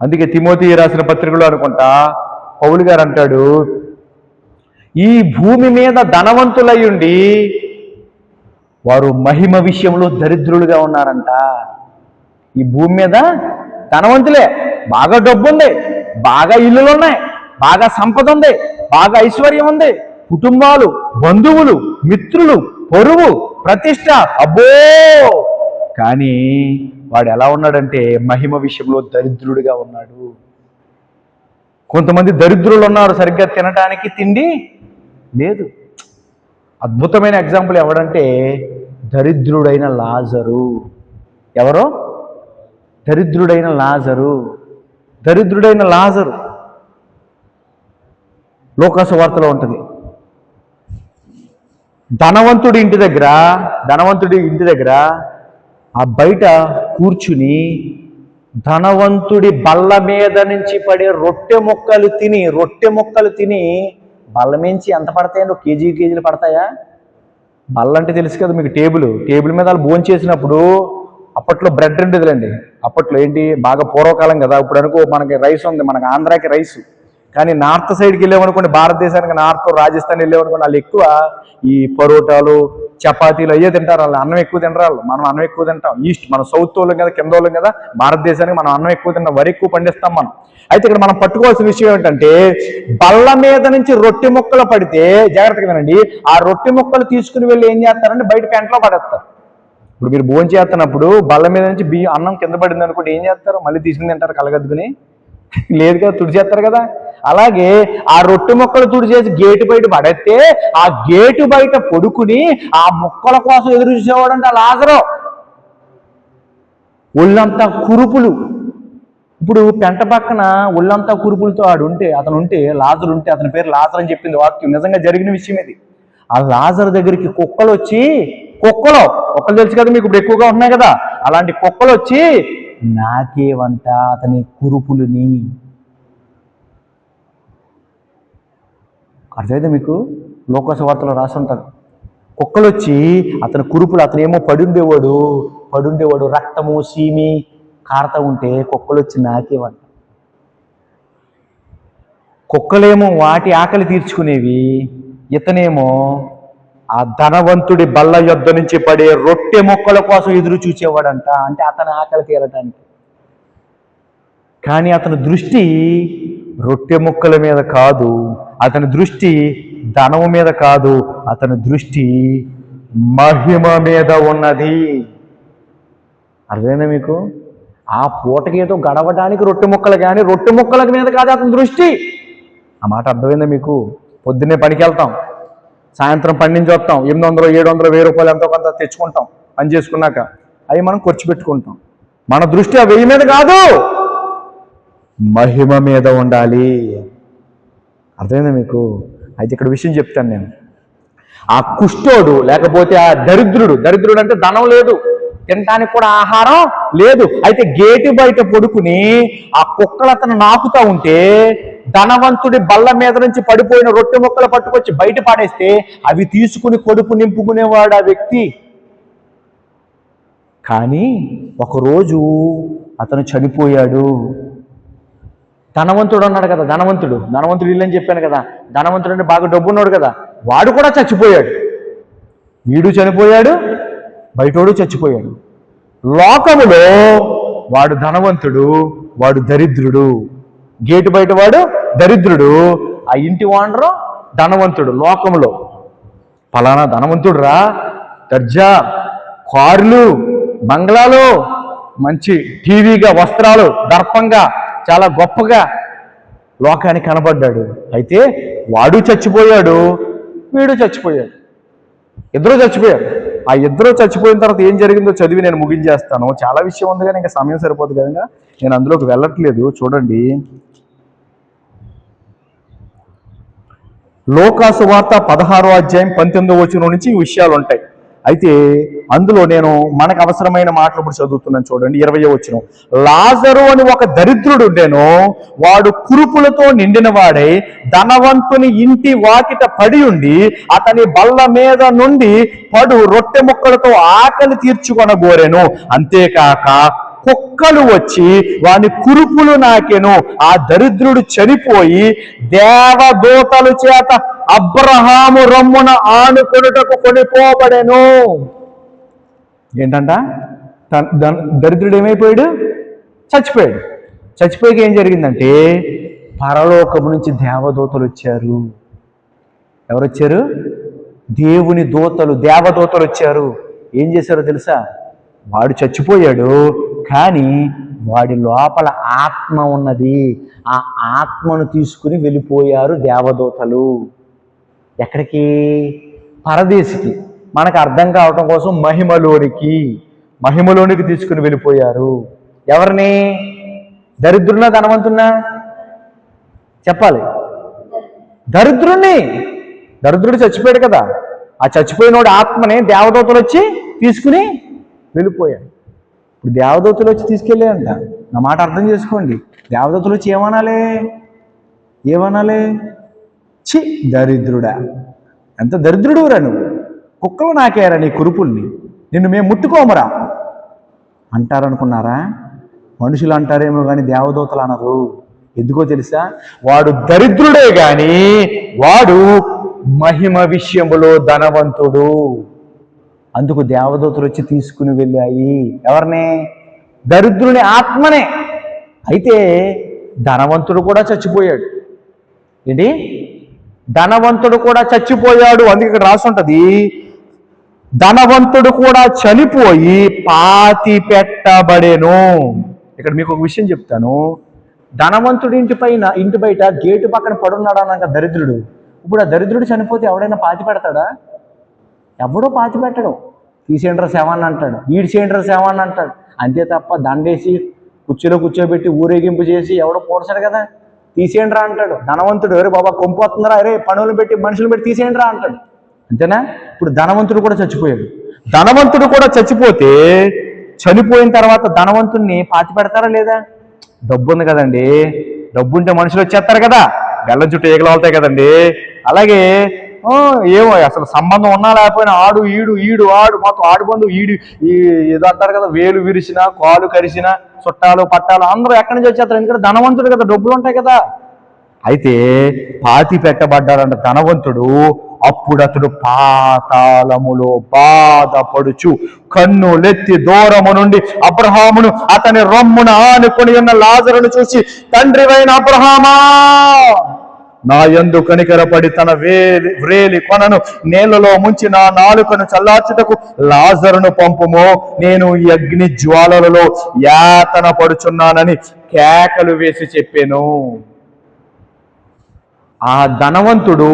అందుకే తిమోతి రాసిన పత్రికలో అనుకుంటా పౌలు గారు అంటాడు, ఈ భూమి మీద ధనవంతులయ్యుండి వారు మహిమ విషయంలో దరిద్రులుగా ఉన్నారంట. ఈ భూమి మీద ధనవంతులే, బాగా డబ్బు ఉంది, బాగా ఇల్లులు ఉన్నాయి, బాగా సంపద ఉంది, బాగా ఐశ్వర్యం ఉంది, కుటుంబాలు, బంధువులు, మిత్రులు, పొరుగు, ప్రతిష్ట, అబ్బో. కానీ వాడు ఎలా ఉన్నాడంటే మహిమ విషయంలో దరిద్రుడిగా ఉన్నాడు. కొంతమంది దరిద్రులు ఉన్నారు, సరిగ్గా తినడానికి తిండి లేదు. అద్భుతమైన ఎగ్జాంపుల్ ఎవడంటే దరిద్రుడైన లాజరు. ఎవరో? దరిద్రుడైన లాజరు. దరిద్రుడైన లాజరు లోకాసు వార్తలో ఉంటుంది. ధనవంతుడి ఇంటి దగ్గర ఆ బయట కూర్చుని ధనవంతుడి బల్ల మీద నుంచి పడే రొట్టె ముక్కలు తిని బల్ల మించి ఎంత పడతాయండి? కేజీలు పడతాయా? బల్ల అంటే తెలుసు కదా మీకు, టేబుల్ మీద వాళ్ళు భోజనం చేసినప్పుడు అప్పట్లో బ్రెడ్ ఉండేదిలేండి. అప్పట్లో ఏంటి, బాగా పూర్వకాలం కదా. ఇప్పుడు అనుకో మనకి రైస్ ఉంది, మనకి ఆంధ్రాకి రైసు. కానీ నార్త్ సైడ్కి వెళ్ళామనుకోండి, భారతదేశానికి నార్త్ రాజస్థాన్ వెళ్ళామనుకోండి, వాళ్ళు ఎక్కువ ఈ పరోటాలు, చపాతీలు అయ్యే తింటారు. వాళ్ళు అన్నం ఎక్కువ తింటారు. మనం అన్నం ఎక్కువ తింటాం. ఈస్ట్ మనం సౌత్ వాళ్ళం కదా, కింద వాళ్ళం కదా. భారతదేశానికి మనం అన్నం ఎక్కువ తింటాం, వరి ఎక్కువ పండిస్తాం మనం. అయితే ఇక్కడ మనం పట్టుకోవాల్సిన విషయం ఏంటంటే బల్ల మీద నుంచి రొట్టె ముక్కలు పడితే, జాగ్రత్తగా వినండి, ఆ రొట్టె ముక్కలు తీసుకుని వెళ్ళి ఏం చేస్తారంటే బయట పెంటలో పడేస్తారు. ఇప్పుడు మీరు భోజనం చేస్తున్నప్పుడు బల్ల మీద నుంచి అన్నం కింద పడింది అనుకోండి, ఏం చేస్తారు? మళ్ళీ తీసుకుని తింటారు కలగద్దుకుని? లేదు కదా, తుడిచేస్తారు కదా. అలాగే ఆ రొట్టె ముక్కలు తుడిచేసి గేటు బయట పడేస్తే ఆ గేటు బయట పడుకుని ఆ ముక్కల కోసం ఎదురు చూసేవాడంట లాజరు. ఒళ్ళంతా కురుపులు. ఇప్పుడు పెంట పక్కన ఒళ్ళంతా కురుపులతో అతను ఉంటే లాజరు ఉంటే, అతని పేరు లాజర్ అని చెప్పింది వాక్యం, నిజంగా జరిగిన విషయం ఇది. ఆ లాజర్ దగ్గరికి కుక్కలు తెలుసు కదా మీకు, ఇప్పుడు ఎక్కువగా ఉన్నాయి కదా, అలాంటి కుక్కలు వచ్చి నాకేవంట అతని కురుపులని. అర్థమైతే మీకు? లోకాసు వార్తలో రాసి ఉంటారు. కుక్కలు వచ్చి అతని కురుపులు, అతనేమో పడుండేవాడు రక్తము సీమి కారత ఉంటే కుక్కలు వచ్చి నాకేవంట. కుక్కలేమో వాటి ఆకలి తీర్చుకునేవి, ఇతనేమో ఆ ధనవంతుడి బల్ల యొద్ద నుంచి పడే రొట్టె ముక్కల కోసం ఎదురు చూసేవాడంట, అంటే అతని ఆకలి తీరటానికి. కానీ అతని దృష్టి రొట్టె ముక్కల మీద కాదు, అతని దృష్టి ధనము మీద కాదు, అతని దృష్టి మహిమ మీద ఉన్నది. అర్థమైందా మీకు? ఆ పూటకి ఏదో గడవడానికి రొట్టె ముక్కలు, కానీ రొట్టె ముక్కల మీద కాదు అతని దృష్టి. ఆ మాట అర్థమైందా మీకు? పొద్దున్నే పనికి వెళ్తాం, సాయంత్రం పని నుంచి వస్తాం, 800, 700, 1000 రూపాయలు ఎంతో కొంత తెచ్చుకుంటాం పని చేసుకున్నాక. అవి మనం ఖర్చు పెట్టుకుంటాం. మన దృష్టి ఆ 1000 మీద కాదు, మహిమ మీద ఉండాలి. అర్థమైందా మీకు? అయితే ఇక్కడ విషయం చెప్తాను నేను. ఆ కుష్ఠోడు లేకపోతే ఆ దరిద్రుడు అంటే ధనం లేదు, తినటానికి కూడా ఆహారం లేదు. అయితే గేటు బయట పడుకుని ఆ కుక్కలు అతను నాకుతా ఉంటే ధనవంతుడి బల్ల మీద నుంచి పడిపోయిన రొట్టె ముక్కలు పట్టుకొచ్చి బయట పాడేస్తే అవి తీసుకుని కడుపు నింపుకునేవాడు ఆ వ్యక్తి. కానీ ఒకరోజు అతను చనిపోయాడు. ధనవంతుడు అన్నాడు కదా, ధనవంతుడు ఇల్లు అని చెప్పాను కదా, ధనవంతుడు అంటే బాగా డబ్బు ఉన్నాడు కదా, వాడు కూడా చచ్చిపోయాడు. వీడు చనిపోయాడు, బయటోడు చచ్చిపోయాడు. లోకములో వాడు ధనవంతుడు, వాడు దరిద్రుడు. గేటు బయట వాడు దరిద్రుడు, ఆ ఇంటి ఓనరు ధనవంతుడు. లోకములో పలానా ధనవంతుడు రా, దర్జా కార్లు, బంగ్లాలు, మంచి టీవీగా, వస్త్రాలు, దర్పంగా, చాలా గొప్పగా లోకానికి కనబడ్డాడు. అయితే వాడు చచ్చిపోయాడు, వీడు చచ్చిపోయాడు, ఇద్దరు చచ్చిపోయారు. ఆ ఇద్దరు చచ్చిపోయిన తర్వాత ఏం జరిగిందో చదివి నేను ముగించేస్తాను. చాలా విషయం ఉంది కానీ ఇంకా సమయం సరిపోదు కనుక నేను అందులోకి వెళ్ళట్లేదు. చూడండి, లోకాసు వార్త 16వ అధ్యాయం 19వ వచనం నుంచి ఈ విషయాలు ఉంటాయి. అయితే అందులో నేను మనకు అవసరమైన మాటలు ఇప్పుడు చదువుతున్నాను. చూడండి, 20వ వచనం. లాజరు అని ఒక దరిద్రుడు ఉండెను, వాడు కురుపులతో నిండిన వాడై ధనవంతుని ఇంటి వాకిట పడి ఉండి అతని బల్ల మీద నుండి పడు రొట్టె ముక్కలతో ఆకలి తీర్చుకొనగోరెను. అంతేకాక కుక్కలు వచ్చి వాని కురుపులు నాకెను. ఆ దరిద్రుడు చనిపోయి దేవదూతల చేత అబ్రహాము రొమ్మున ఆనుకొనుటకు కొనిపోబడెను. ఏంటంట? దరిద్రుడు ఏమైపోయాడు? చచ్చిపోయాడు. చచ్చిపోయాక ఏం జరిగిందంటే పరలోకము నుంచి దేవదూతలు వచ్చారు. ఎవరు వచ్చారు? దేవుని దూతలు, దేవదూతలు వచ్చారు. ఏం చేశారో తెలుసా? వాడు చచ్చిపోయాడు, కానీ వాడి లోపల ఆత్మ ఉన్నది. ఆ ఆత్మను తీసుకుని వెళ్ళిపోయారు దేవదూతలు. ఎక్కడికి? పరదేశికి. మనకు అర్థం కావటం కోసం మహిమలోనికి తీసుకుని వెళ్ళిపోయారు. ఎవరిని? దరిద్రున్నా ధనవంతున్నా? చెప్పాలి. దరిద్రుడు చచ్చిపోయాడు కదా, ఆ చచ్చిపోయినోడు ఆత్మని దేవదూతలు వచ్చి తీసుకుని వెళ్ళిపోయాడు. ఇప్పుడు దేవదూతలు వచ్చి తీసుకెళ్ళాయంట. నా మాట అర్థం చేసుకోండి. దేవదూతలు వచ్చి ఏమనాలి? చి దరిద్రుడా, ఎంత దరిద్రుడురా నువ్వు, కుక్కలు నాకేరా నీ కురుపుల్ని, నిన్ను మేము ముట్టుకోమరా అంటారనుకున్నారా? మనుషులు అంటారేమో కానీ దేవదూతలు అనరు. ఎందుకో తెలుసా? వాడు దరిద్రుడే కానీ వాడు మహిమ విషయములో ధనవంతుడు. అందుకు దేవదూతలు వచ్చి తీసుకుని వెళ్ళాయి. ఎవరిని? దరిద్రుని ఆత్మనే. అయితే ధనవంతుడు కూడా చచ్చిపోయాడు. ఏంటి? ధనవంతుడు కూడా చచ్చిపోయాడు. అందుకే ఇక్కడ రాసి ఉంటుంది, ధనవంతుడు కూడా చనిపోయి పాతి పెట్టబడెను. ఇక్కడ మీకు ఒక విషయం చెప్తాను. ధనవంతుడి ఇంటి బయట గేటు పక్కన పడున్నాడు అన్నాక దరిద్రుడు. ఇప్పుడు ఆ దరిద్రుడు చనిపోతే ఎవడైనా పాతి పెడతాడా? ఎవడో పాతి పెట్టడం. తీసేయండ్రా శవాన్ని అంటాడు, ఈడ్చేయండ్రా శవాన్ని అంటాడు. అంతే తప్ప దండేసి కుర్చీలో కూర్చోబెట్టి ఊరేగింపు చేసి ఎవడో పోడ్చాడు కదా. తీసేయండిరా అంటాడు. ధనవంతుడు ఎవరు బాబా కొంపు వస్తుందిరా, అరే పనులు పెట్టి మనుషులు పెట్టి తీసేయండిరా అంటాడు. అంతేనా? ఇప్పుడు ధనవంతుడు కూడా చచ్చిపోయాడు. ధనవంతుడు కూడా చచ్చిపోతే చనిపోయిన తర్వాత ధనవంతుడిని పాతి పెడతారా లేదా? డబ్బు ఉంది కదండి, డబ్బు ఉంటే మనుషులు వచ్చేస్తారు కదా, బెల్లం చుట్టూ ఏగలవుతాయి కదండి. అలాగే ఏమో అసలు సంబంధం ఉన్నా లేకపోయినా ఈడు ఆడు మొత్తం ఆడుబంధు ఏదో అంటారు కదా, వేలు విరిసినా కాలు కరిసినా చుట్టాలు పట్టాలు అందరూ ఎక్కడి నుంచి వచ్చేస్తారు. ఎందుకంటే ధనవంతుడు కదా, డబ్బులు ఉంటాయి కదా. అయితే పాతి పెట్టబడ్డాడంట ధనవంతుడు. అప్పుడు అతడు పాతాళములో బాధపడుచు కన్నులెత్తి దూరము నుండి అబ్రహామును అతని రొమ్మున ఆనుకొని ఉన్న లాజరును చూసి, తండ్రివైన అబ్రహామా, నా యందు కనికరపడి తన వ్రేలి కొనను నేలలో ముంచి నా నాలుకను చల్లార్చుటకు లాజరును పంపుము, నేను ఈ అగ్ని జ్వాలలలో యాతన పడుచున్నానని కేకలు వేసి చెప్పాను. ఆ ధనవంతుడు,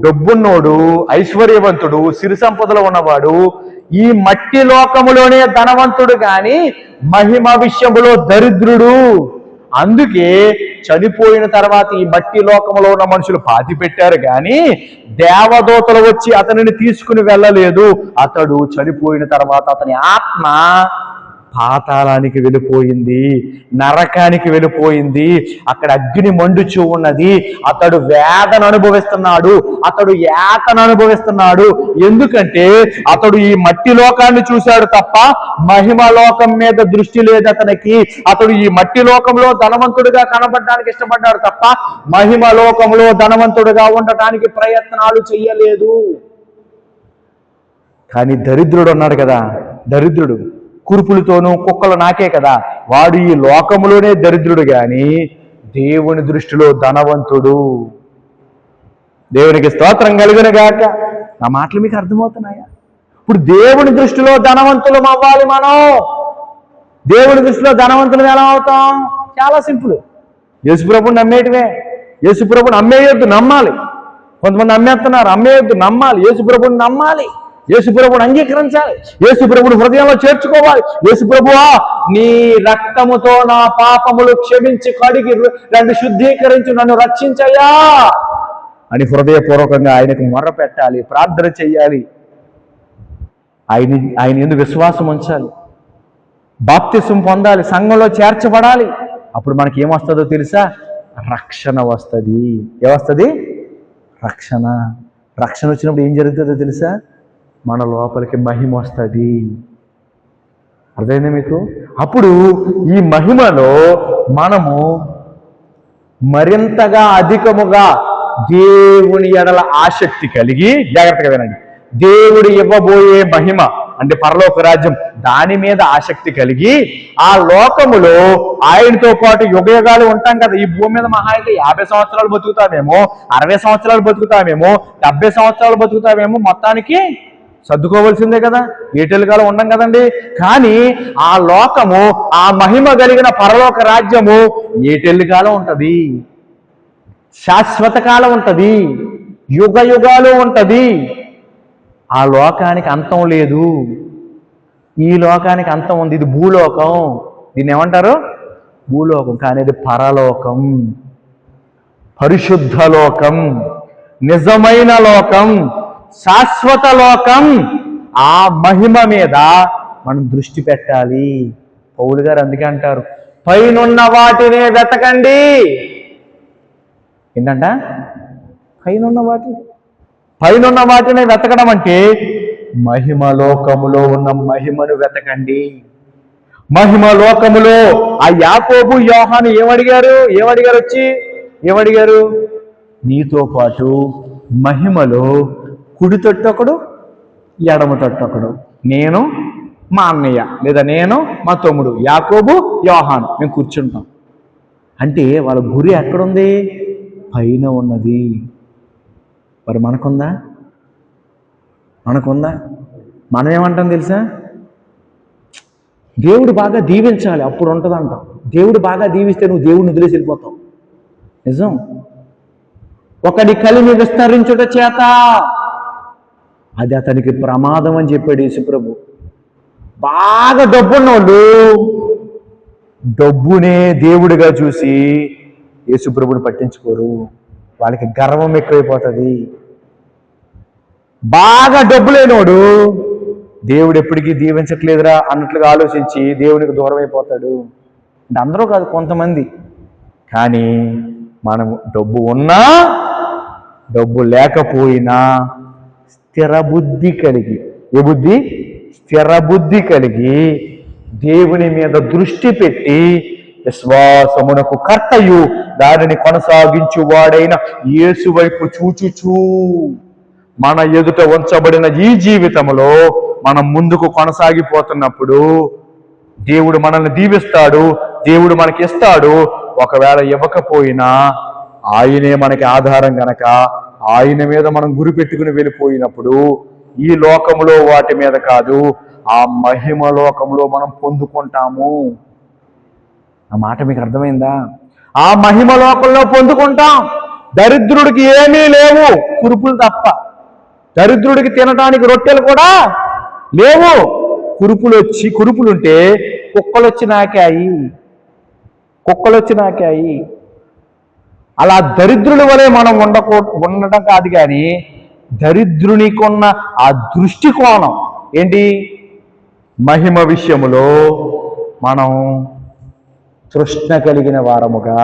డబ్బున్నోడు, ఐశ్వర్యవంతుడు, సిరి సంపదలో ఉన్నవాడు ఈ మట్టి లోకములోనే ధనవంతుడు గాని మహిమ విషయములో దరిద్రుడు. అందుకే చనిపోయిన తర్వాత ఈ మట్టి లోకంలో ఉన్న మనుషులు పాతి పెట్టారు కానీ దేవదూతలు వచ్చి అతనిని తీసుకుని వెళ్ళలేదు. అతడు చనిపోయిన తర్వాత అతని ఆత్మ పాతాళానికి వెళ్ళిపోయింది, నరకానికి వెళ్ళిపోయింది. అక్కడ అగ్ని మండుచూ ఉన్నది. అతడు వేదన అనుభవిస్తున్నాడు, అతడు యాతన అనుభవిస్తున్నాడు. ఎందుకంటే అతడు ఈ మట్టి లోకాన్ని చూశాడు తప్ప మహిమ లోకం మీద దృష్టి లేదు అతనికి. అతడు ఈ మట్టి లోకంలో ధనవంతుడిగా కనబడడానికి ఇష్టపడ్డాడు తప్ప మహిమ లోకంలో ధనవంతుడిగా ఉండటానికి ప్రయత్నాలు చెయ్యలేదు. కానీ దరిద్రుడు ఉన్నాడు కదా, దరిద్రుడు కురుపులతోనూ కుక్కలు నాకే కదా, వాడు ఈ లోకములోనే దరిద్రుడు గాని దేవుని దృష్టిలో ధనవంతుడు. దేవునికి స్తోత్రం కలుగునుగాక. నా మాటలు మీకు అర్థమవుతున్నాయా? ఇప్పుడు దేవుని దృష్టిలో ధనవంతులం అవ్వాలి మనం. దేవుని దృష్టిలో ధనవంతులం ఎలా అవుతాం? చాలా సింపుల్. యేసుప్రభుని నమ్మేయటమే. యేసుప్రభుని అమ్మేయొద్దు, నమ్మాలి. కొంతమంది అమ్మేస్తున్నారు, అమ్మేయొద్దు, నమ్మాలి. యేసుప్రభుని నమ్మాలి, యేసుప్రభుని అంగీకరించాలి, యేసుప్రభుని హృదయంలో చేర్చుకోవాలి. యేసుప్రభువా, నీ రక్తముతో నా పాపములు క్షమించి కడిగి నన్ను శుద్ధీకరించి నన్ను రక్షించయ్యా అని హృదయపూర్వకంగా ఆయనకు మొర్ర పెట్టాలి, ప్రార్థన చెయ్యాలి, ఆయన యందు విశ్వాసం ఉంచాలి, బాప్తిసం పొందాలి, సంఘంలో చేర్చబడాలి. అప్పుడు మనకి ఏమొస్తుందో తెలుసా? రక్షణ వస్తుంది. ఏమొస్తుంది? రక్షణ. రక్షణ వచ్చినప్పుడు ఏం జరుగుతుందో తెలుసా? మన లోపలికి మహిమ వస్తుంది. అర్థమైందా మీకు? అప్పుడు ఈ మహిమలో మనము మరింతగా అధికముగా దేవుని ఎడల ఆసక్తి కలిగి, జాగ్రత్తగా వినండి, దేవుడు ఇవ్వబోయే మహిమ అంటే పరలోక రాజ్యం, దాని మీద ఆసక్తి కలిగి ఆ లోకములో ఆయనతో పాటు యుగయుగాలు ఉంటాం కదా. ఈ భూమి మీద మహా అయితే 50 సంవత్సరాలు బతుకుతామేమో, 60 సంవత్సరాలు బతుకుతామేమో, 70 సంవత్సరాలు బతుకుతామేమో, మొత్తానికి సర్దుకోవాల్సిందే కదా, ఏటెలుగాలో ఉండం కదండి. కానీ ఆ లోకము, ఆ మహిమ కలిగిన పరలోక రాజ్యము ఏటెలుగాలో ఉంటది, శాశ్వత కాలం ఉంటది, యుగ యుగాలు ఉంటది. ఆ లోకానికి అంతం లేదు. ఈ లోకానికి అంతం ఉంది. ఇది భూలోకం. దీన్ని ఏమంటారు? భూలోకం. కానీ ఇది పరలోకం, పరిశుద్ధ లోకం, నిజమైన లోకం, శాశ్వత లోకం. ఆ మహిమ మీద మనం దృష్టి పెట్టాలి. పౌలు గారు అందుకే అంటారు, పైనున్న వాటినే వెతకండి. ఏంటంట? పైనున్న వాటినే వెతకడం అంటే మహిమ లోకములో ఉన్న మహిమను వెతకండి. మహిమ లోకములో ఆ యాకోబు యోహాను ఏమడిగారు వచ్చి నీతో పాటు మహిమలో కుడి తొట్టొకడు, ఎడమ తొట్టొకడు, నేను మా అన్నయ్య లేదా నేను మా తమ్ముడు యాకోబు యోహాను మేము కూర్చుంటాం. అంటే వాళ్ళ గురి ఎక్కడుంది? పైన ఉన్నది. మరి మనకుందా? మనం ఏమంటాం తెలుసా? దేవుడు బాగా దీవించాలి, అప్పుడు ఉంటుందంట. దేవుడు బాగా దీవిస్తే నువ్వు దేవుడిని వదిలేసి వెళ్ళిపోతావు. నిజం. ఒకడి కలిమి విస్తరించుట చేత అది అతనికి ప్రమాదం అని చెప్పాడు యేసుప్రభు. బాగా డబ్బున్నోళ్ళు డబ్బునే దేవుడిగా చూసి యేసుప్రభుని పట్టించుకోరు. వాళ్ళకి గర్వం ఎక్కువైపోతుంది. బాగా డబ్బు లేనోడు దేవుడు ఎప్పటికీ దీవించట్లేదురా అన్నట్లుగా ఆలోచించి దేవునికి దూరం అయిపోతాడు. అంటే అందరూ కాదు, కొంతమంది. కానీ మనం డబ్బు ఉన్నా డబ్బు లేకపోయినా స్థిర బుద్ధి కలిగి, ఏ బుద్ధి? స్థిర బుద్ధి కలిగి దేవుని మీద దృష్టి పెట్టి విశ్వాసమునకు కర్తయు దానిని కొనసాగించువాడైన యేసు వైపు చూచుచూ మన ఎదుట ఉంచబడిన ఈ జీవితంలో మనం ముందుకు కొనసాగిపోతున్నప్పుడు దేవుడు మనల్ని దీవిస్తాడు, దేవుడు మనకి ఇస్తాడు. ఒకవేళ ఇవ్వకపోయినా ఆయనే మనకి ఆధారం గనక ఆయన మీద మనం గురి పెట్టుకుని వెళ్ళిపోయినప్పుడు ఈ లోకంలో వాటి మీద కాదు, ఆ మహిమ లోకంలో మనం పొందుకుంటాము. ఆ మాట మీకు అర్థమైందా? ఆ మహిమ లోకంలో పొందుకుంటాం. దరిద్రుడికి ఏమీ లేవు, కురుపులు తప్ప. దరిద్రుడికి తినడానికి రొట్టెలు కూడా లేవు. కురుపులుంటే కుక్కలొచ్చి నాకాయి. అలా దరిద్రుల వలె మనం ఉండడం కాదు, కానీ దరిద్రునికున్న ఆ దృష్టికోణం ఏంటి? మహిమ విషయములో మనం తృష్ణ కలిగిన వారముగా.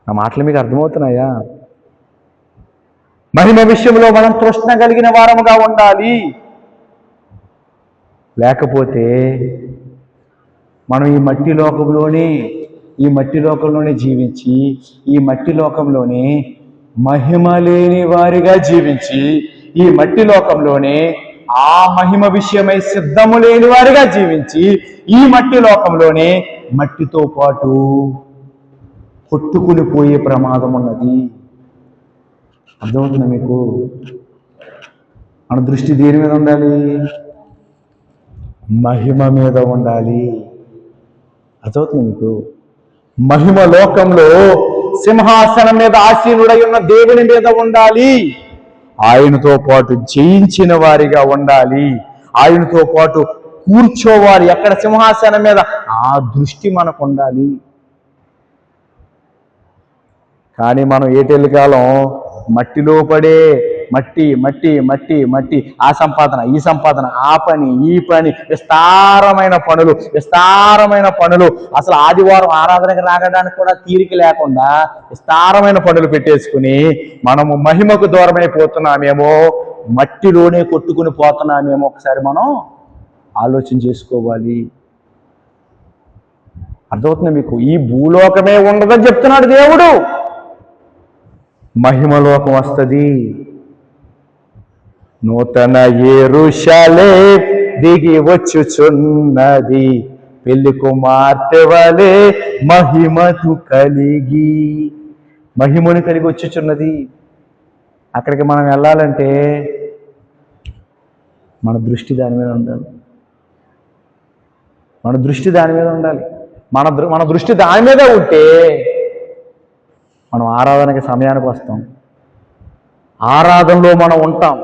నా మాటలు మీకు అర్థమవుతున్నాయా? మహిమ విషయంలో మనం తృష్ణ కలిగిన వారముగా ఉండాలి. లేకపోతే మనం ఈ మట్టి లోకంలోనే జీవించి, ఈ మట్టి లోకంలోనే మహిమ లేని వారిగా జీవించి, ఈ మట్టి లోకంలోనే ఆ మహిమ విషయమై సిద్ధము లేని వారిగా జీవించి, ఈ మట్టి లోకంలోనే మట్టితో పాటు కొట్టుకుని పోయే ప్రమాదం ఉన్నది. అర్థమవుతుందా మీకు? మన దృష్టి దేని మీద ఉండాలి? మహిమ మీద ఉండాలి. అర్థమవుతుంది మీకు? మహిమ లోకంలో సింహాసనం మీద ఆసీనుడై ఉన్న దేవుని మీద ఉండాలి. ఆయనతో పాటు జయించిన వారిగా ఉండాలి. ఆయనతో పాటు కూర్చోవాలి. ఎక్కడ? సింహాసనం మీద. ఆ దృష్టి మనకు ఉండాలి. కానీ మనం ఏటెల్లి కాలం మట్టిలో పడే మట్టి, ఆ సంపాదన, ఈ సంపాదన, ఆ పని, ఈ పని, విస్తారమైన పనులు. అసలు ఆదివారం ఆరాధనకు రాగడానికి కూడా తీరిక లేకుండా విస్తారమైన పనులు పెట్టేసుకుని మనము మహిమకు దూరమైపోతున్నామేమో, మట్టిలోనే కొట్టుకుని పోతున్నామేమో ఒకసారి మనం ఆలోచన చేసుకోవాలి. అర్థమవుతుంది మీకు? ఈ భూలోకమే ఉండదని చెప్తున్నాడు దేవుడు. మహిమలోకం వస్తుంది. నూతన యెరూషలేము దిగి వచ్చుచున్నది, పెళ్లి కుమార్తె వలె మహిమను కలిగి వచ్చుచున్నది. అక్కడికి మనం వెళ్ళాలంటే మన దృష్టి దాని మీద ఉండాలి. మన దృష్టి దాని మీద ఉంటే మనం ఆరాధనకి సమయానికి వస్తాం. ఆరాధనలో మనం ఉంటాం.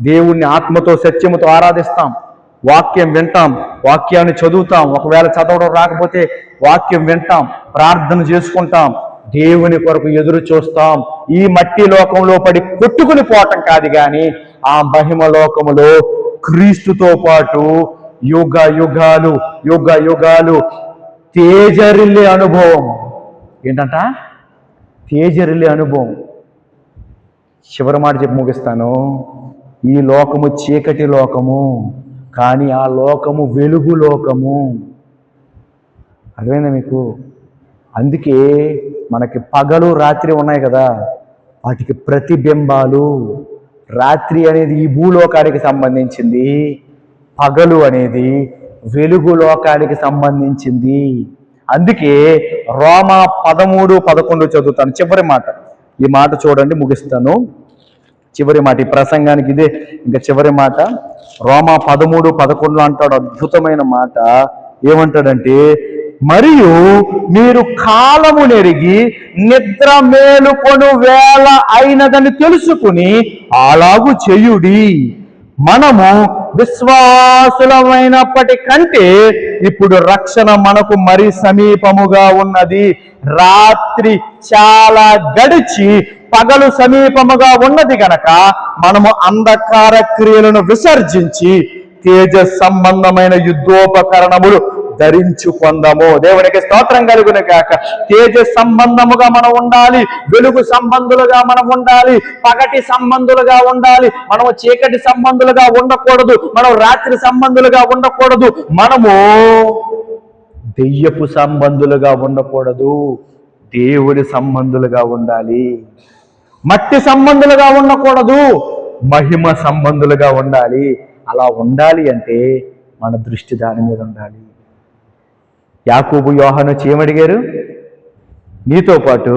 దేవుణ్ణి ఆత్మతో సత్యముతో ఆరాధిస్తాం. వాక్యం వింటాం, వాక్యాన్ని చదువుతాం. ఒకవేళ చదవడం రాకపోతే వాక్యం వింటాం, ప్రార్థన చేసుకుంటాం, దేవుని కొరకు ఎదురు చూస్తాం. ఈ మట్టి లోకంలో పడి కొట్టుకుని పోవటం కాదు, కానీ ఆ మహిమ లోకములో క్రీస్తుతో పాటు యుగ యుగాలు తేజరిల్లే అనుభవం. ఏంటంట? తేజరిల్లే అనుభవం. చివరి మాట చెప్పి ముగిస్తాను. ఈ లోకము చీకటి లోకము, కానీ ఆ లోకము వెలుగు లోకము. అర్థమైందా మీకు? అందుకే మనకి పగలు రాత్రి ఉన్నాయి కదా, వాటికి ప్రతిబింబాలు. రాత్రి అనేది ఈ భూలోకానికి సంబంధించింది, పగలు అనేది వెలుగు లోకానికి సంబంధించింది. అందుకే రోమా 13:11 చదువుతాను. చివరి మాట, ఈ మాట చూడండి, ముగిస్తాను. చివరి మాట, ఈ ప్రసంగానికి ఇదే ఇంకా చివరి మాట. రోమా 13:11 అంటాడు అద్భుతమైన మాట. ఏమంటాడంటే, మరియు మీరు కాలము నెరిగి నిద్ర మేలుకొను వేళ అయినదని తెలుసుకుని అలాగు చేయుడి. మనము విశ్వాసులమైనప్పటికంటే ఇప్పుడు రక్షణ మనకు మరి సమీపముగా ఉన్నది. రాత్రి చాలా గడిచి పగలు సమీపముగా ఉన్నది గనక మనము అంధకార క్రియలను విసర్జించి తేజ సంబంధమైన యుద్ధోపకరణములు ధరించుకొందాము. దేవునికి స్తోత్రం కలుగును గాక. తేజ సంబంధముగా మనం ఉండాలి, వెలుగు సంబంధులుగా మనం ఉండాలి, పగటి సంబంధులుగా ఉండాలి. మనము చీకటి సంబంధులుగా ఉండకూడదు, మనం రాత్రి సంబంధులుగా ఉండకూడదు, మనము దెయ్యపు సంబంధులుగా ఉండకూడదు, దేవుడి సంబంధులుగా ఉండాలి. మట్టి సంబంధులుగా ఉండకూడదు, మహిమ సంబంధులుగా ఉండాలి. అలా ఉండాలి అంటే మన దృష్టి దాని మీద ఉండాలి. యాకోబు యోహాను ఏమడిగారు? నీతో పాటు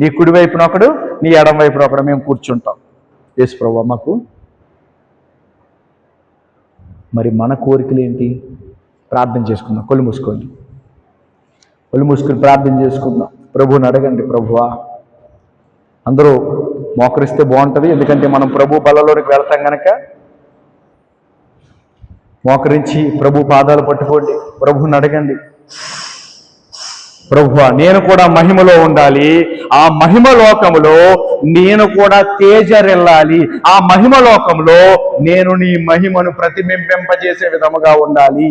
నీ కుడి వైపున ఒకడు, నీ ఎడం వైపున ఒకడు మేము కూర్చుంటాం. యేసు ప్రభువా మాకు. మరి మన కోరికలు ఏంటి? ప్రార్థన చేసుకుందాం. కళ్ళు మూసుకొని ప్రార్థన చేసుకుందాం. ప్రభువుని అడగండి, ప్రభువా. అందరూ మోకరిస్తే బాగుంటుంది, ఎందుకంటే మనం ప్రభు బలలోనికి వెళ్తాం కనుక. మోకరించి ప్రభు పాదాలు పట్టుకోండి, ప్రభువుని అడగండి. ప్రభువా, నేను కూడా మహిమలో ఉండాలి, ఆ మహిమ లోకములో నేను కూడా తేజరెల్లాలి, ఆ మహిమ లోకంలో నేను నీ మహిమను ప్రతిబింబింపజేసే విధముగా ఉండాలి.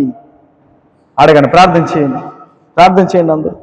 అడగండి, ప్రార్థన చేయండి అందరూ.